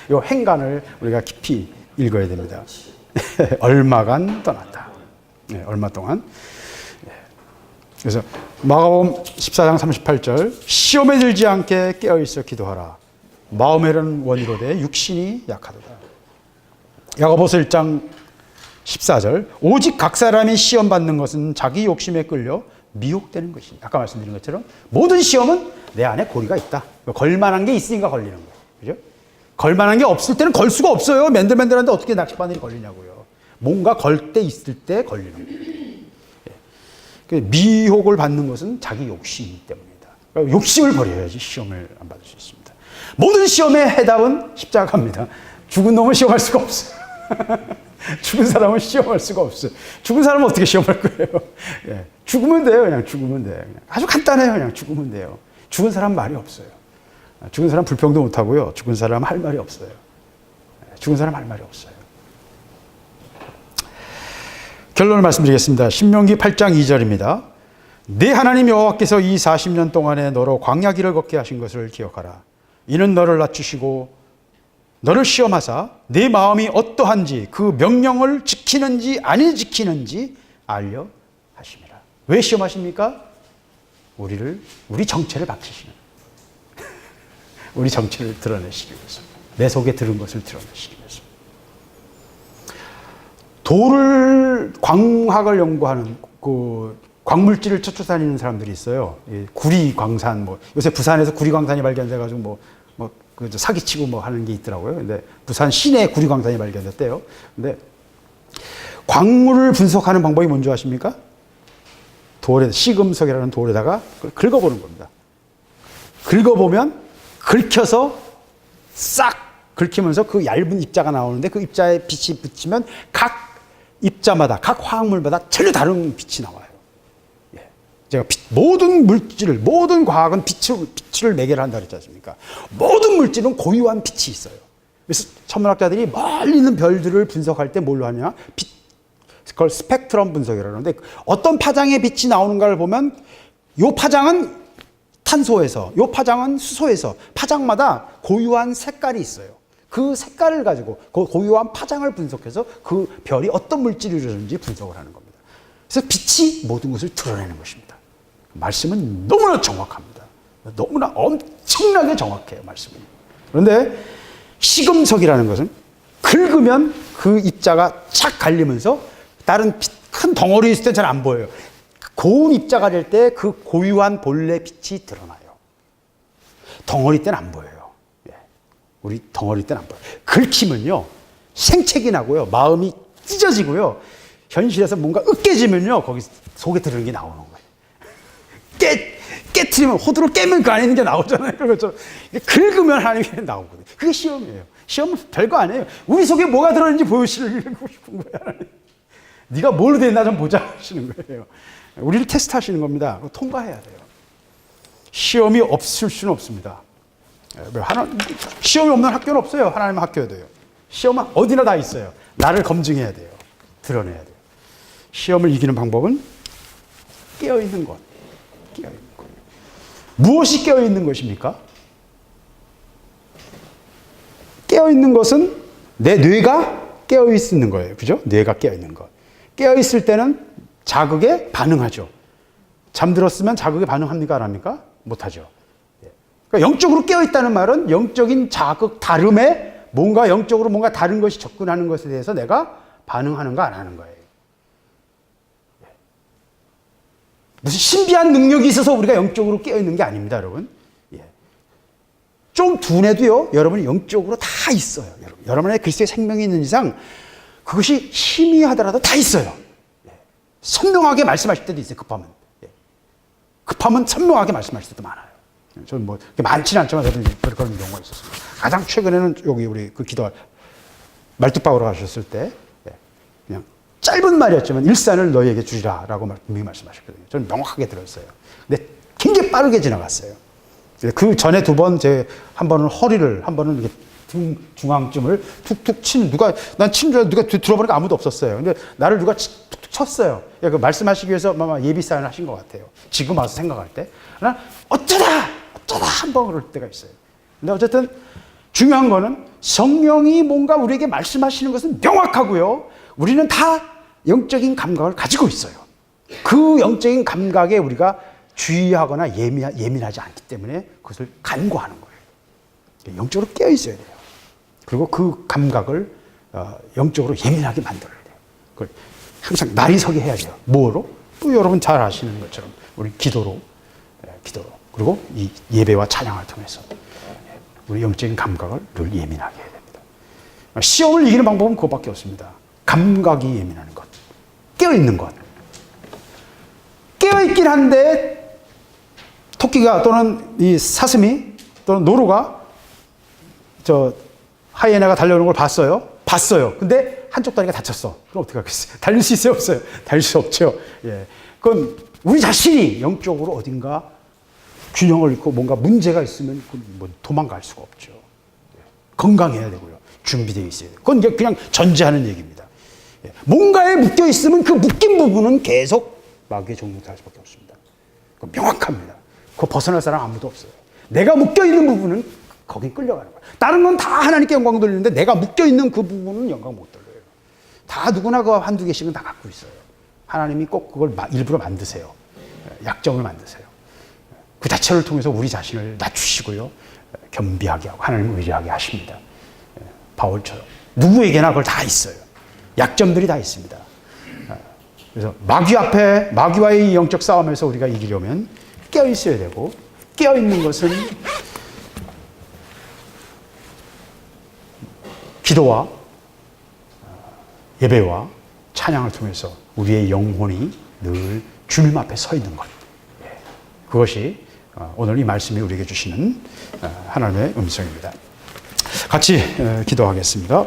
이 행간을 우리가 깊이 읽어야 됩니다. 얼마간 떠났다. 얼마 동안. 그래서 마가복음 14장 38절 시험에 들지 않게 깨어있어 기도하라. 마음에는 원이로되 육신이 약하도다. 야고보서 1장 14절 오직 각 사람이 시험 받는 것은 자기 욕심에 끌려 미혹되는 것이니 아까 말씀드린 것처럼 모든 시험은 내 안에 고리가 있다. 걸만한 게 있으니까 걸리는 거예요. 그죠? 걸만한 게 없을 때는 걸 수가 없어요. 맨들맨들한데 어떻게 낚시바늘이 걸리냐고요. 뭔가 걸 때 있을 때 걸리는 거예요. 미혹을 받는 것은 자기 욕심이기 때문이다. 그러니까 욕심을 버려야지 시험을 안 받을 수 있습니다. 모든 시험의 해답은 십자가입니다. 죽은 놈을 시험할 수가 없어요. 죽은 사람은 시험할 수가 없어요. 죽은 사람은 어떻게 시험할 거예요? 예. 죽으면 돼요. 그냥 죽으면 돼요. 그냥. 아주 간단해요. 그냥 죽으면 돼요. 죽은 사람 말이 없어요. 죽은 사람 불평도 못 하고요. 죽은 사람 할 말이 없어요. 죽은 사람 할 말이 없어요. 결론을 말씀드리겠습니다. 신명기 8장 2절입니다. 내 하나님 여호와께서 이 40년 동안에 너로 광야 길을 걷게 하신 것을 기억하라. 이는 너를 낮추시고 너를 시험하사 내 마음이 어떠한지 그 명령을 지키는지 아니 지키는지 알려 하심이라. 왜 시험하십니까? 우리 정체를 밝히시는, 우리 정체를 드러내시기 위해서, 내 속에 들은 것을 드러내시기 위해서. 돌을, 광학을 연구하는 그 광물질을 쫓아다니는 사람들이 있어요. 구리 광산, 요새 부산에서 구리 광산이 발견돼가지고 사기치고 하는 게 있더라고요. 근데 부산 시내에 구리 광산이 발견됐대요. 근데 광물을 분석하는 방법이 뭔지 아십니까? 시금석이라는 돌에다가 긁어보는 겁니다. 긁어보면 긁혀서 싹 긁히면서 그 얇은 입자가 나오는데 그 입자에 빛이 붙이면 각 입자마다, 각 화학물마다 전혀 다른 빛이 나와요. 예. 제가 모든 물질을, 모든 과학은 빛을 매개를 한다 그랬지 않습니까? 모든 물질은 고유한 빛이 있어요. 그래서 천문학자들이 멀리 있는 별들을 분석할 때 뭘로 하냐? 그걸 스펙트럼 분석이라고 하는데, 어떤 파장의 빛이 나오는가를 보면 요 파장은 탄소에서, 요 파장은 수소에서, 파장마다 고유한 색깔이 있어요. 그 색깔을 가지고 그 고유한 파장을 분석해서 그 별이 어떤 물질이 이루어졌는지 분석을 하는 겁니다. 그래서 빛이 모든 것을 드러내는 것입니다. 말씀은 너무나 정확합니다. 너무나 엄청나게 정확해요, 말씀은. 그런데 시금석이라는 것은 긁으면 그 입자가 착 갈리면서 다른 큰 덩어리 있을 때 잘 안 보여요. 고운 입자가 될 때 그 고유한 본래 빛이 드러나요. 덩어리 때는 안 보여요. 우리 덩어리 때는 안 보여요. 긁히면요, 생채기 나고요, 마음이 찢어지고요, 현실에서 뭔가 으깨지면요, 거기 속에 들어있는 게 나오는 거예요. 깨트리면, 호두를 깨면 그 안에 있는 게 나오잖아요. 그렇죠. 긁으면 하는 게 나오거든요. 그게 시험이에요. 시험은 별거 아니에요. 우리 속에 뭐가 들어있는지 보여주고 싶은 거예요. 네가 뭘로 돼 있나 좀 보자 하시는 거예요. 우리를 테스트하시는 겁니다. 통과해야 돼요. 시험이 없을 수는 없습니다. 시험이 없는 학교는 없어요. 하나님 학교에도요. 시험은 어디나 다 있어요. 나를 검증해야 돼요. 드러내야 돼요. 시험을 이기는 방법은 깨어있는 것. 깨어있는 것. 무엇이 깨어있는 것입니까? 깨어있는 것은 내 뇌가 깨어있는 거예요. 그죠? 뇌가 깨어있는 것. 깨어있을 때는 자극에 반응하죠. 잠들었으면 자극에 반응합니까? 안 합니까? 못하죠. 그러니까 영적으로 깨어있다는 말은 영적인 자극, 다름에 뭔가 영적으로 뭔가 다른 것이 접근하는 것에 대해서 내가 반응하는가 안 하는 거예요. 무슨 신비한 능력이 있어서 우리가 영적으로 깨어있는 게 아닙니다, 여러분. 좀 둔해도요, 여러분이 영적으로 다 있어요. 여러분의 그리스도의 생명이 있는 이상 그것이 희미하더라도 다 있어요. 선명하게 말씀하실 때도 있어요, 급하면. 급하면 선명하게 말씀하실 때도 많아요. 저는 많지는 않지만 저도 그런 경우가 있었습니다. 가장 최근에는 여기 우리 그 기도 말뚝박으로 가셨을 때 그냥 짧은 말이었지만 일산을 너희에게 주리라라고 분명히 말씀하셨거든요. 저는 명확하게 들었어요. 근데 굉장히 빠르게 지나갔어요. 그 전에 두 번, 한 번은 허리를, 한 번은 등 중앙쯤을 툭툭 난 친 줄 누가 들어보니까 아무도 없었어요. 근데 나를 누가 툭툭 쳤어요. 그 말씀하시기 위해서 아마 예비 사연을 하신 것 같아요. 지금 와서 생각할 때. 난 어쩌다 한 번 그럴 때가 있어요. 근데 어쨌든 중요한 거는 성령이 뭔가 우리에게 말씀하시는 것은 명확하고요. 우리는 다 영적인 감각을 가지고 있어요. 그 영적인 감각에 우리가 주의하거나 예민하지 않기 때문에 그것을 간구하는 거예요. 영적으로 깨어 있어야 돼요. 그리고 그 감각을 영적으로 예민하게 만들어야 돼요. 그걸 항상 날이 서게 해야 돼요. 뭐로? 또 여러분 잘 아시는 것처럼 우리 기도로. 그리고 이 예배와 찬양을 통해서 우리 영적인 감각을 늘 예민하게 해야 됩니다. 시험을 이기는 방법은 그것밖에 없습니다. 감각이 예민한 것. 깨어있는 것. 깨어있긴 한데 토끼가 또는 이 사슴이 또는 노루가 하이에나가 달려오는 걸 봤어요. 근데 한쪽 다리가 다쳤어. 그럼 어떻게 하겠어요? 달릴 수 있어요? 없어요? 달릴 수 없죠. 예. 그건 우리 자신이 영적으로 어딘가 균형을 잃고 뭔가 문제가 있으면 뭐 도망갈 수가 없죠. 예. 건강해야 되고요. 준비되어 있어야 돼요. 그건 그냥 전제하는 얘기입니다. 예. 뭔가에 묶여 있으면 그 묶인 부분은 계속 마귀의 종노릇할 수밖에 없습니다. 그건 명확합니다. 그거 벗어날 사람 아무도 없어요. 내가 묶여 있는 부분은 거기 끌려가는 거예요. 다른 건 다 하나님께 영광 돌리는데 내가 묶여 있는 그 부분은 영광 못 돌려요. 다 누구나 그 한두 개씩은 다 갖고 있어요. 하나님이 꼭 그걸 일부러 만드세요. 약점을 만드세요. 그 자체를 통해서 우리 자신을 낮추시고요. 겸비하게 하고 하나님을 의지하게 하십니다. 바울처럼. 누구에게나 그걸 다 있어요. 약점들이 다 있습니다. 그래서 마귀와의 이 영적 싸움에서 우리가 이기려면 깨어 있어야 되고, 깨어 있는 것은 기도와 예배와 찬양을 통해서 우리의 영혼이 늘 주님 앞에 서 있는 것. 그것이 오늘 이 말씀이 우리에게 주시는 하나님의 음성입니다. 같이 기도하겠습니다.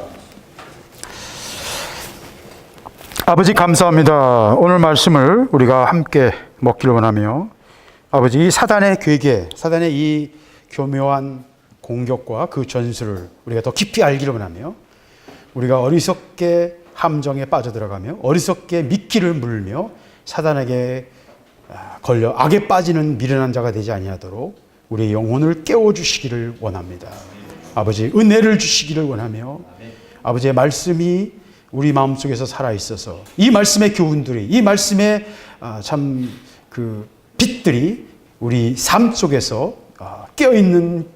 아버지 감사합니다. 오늘 말씀을 우리가 함께 먹기를 원하며 아버지 이 사단의 괴계, 사단의 이 교묘한 공격과 그 전술을 우리가 더 깊이 알기를 원하며 우리가 어리석게 함정에 빠져들어가며 어리석게 미끼를 물며 사단에게 걸려 악에 빠지는 미련한 자가 되지 아니하도록 우리의 영혼을 깨워주시기를 원합니다. 아버지 은혜를 주시기를 원하며 아버지의 말씀이 우리 마음속에서 살아있어서 이 말씀의 교훈들이 이 말씀의 참 그 빛들이 우리 삶 속에서 깨어있는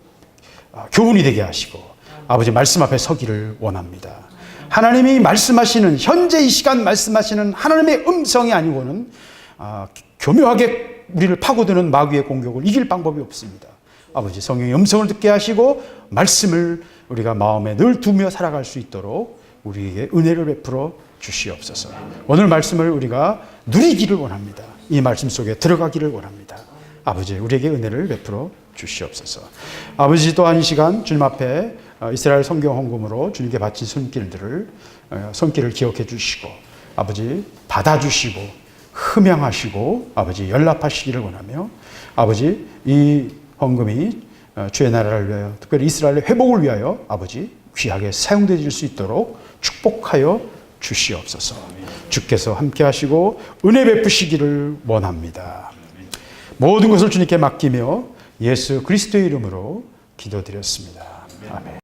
교훈이 되게 하시고 아버지 말씀 앞에 서기를 원합니다. 하나님이 말씀하시는 현재 이 시간 말씀하시는 하나님의 음성이 아니고는 교묘하게 우리를 파고드는 마귀의 공격을 이길 방법이 없습니다. 아버지 성령의 음성을 듣게 하시고 말씀을 우리가 마음에 늘 두며 살아갈 수 있도록 우리에게 은혜를 베풀어 주시옵소서. 오늘 말씀을 우리가 누리기를 원합니다. 이 말씀 속에 들어가기를 원합니다. 아버지 우리에게 은혜를 베풀어 주시옵소서. 아버지 또한 이 시간 주님 앞에 이스라엘 성경 헌금으로 주님께 바친 손길을 기억해 주시고 아버지 받아주시고 흠양하시고 아버지 연락하시기를 원하며 아버지 이 헌금이 주의 나라를 위하여 특별히 이스라엘의 회복을 위하여 아버지 귀하게 사용되어질 수 있도록 축복하여 주시옵소서. 주께서 함께 하시고 은혜 베푸시기를 원합니다. 모든 것을 주님께 맡기며 예수 그리스도의 이름으로 기도드렸습니다. 아멘.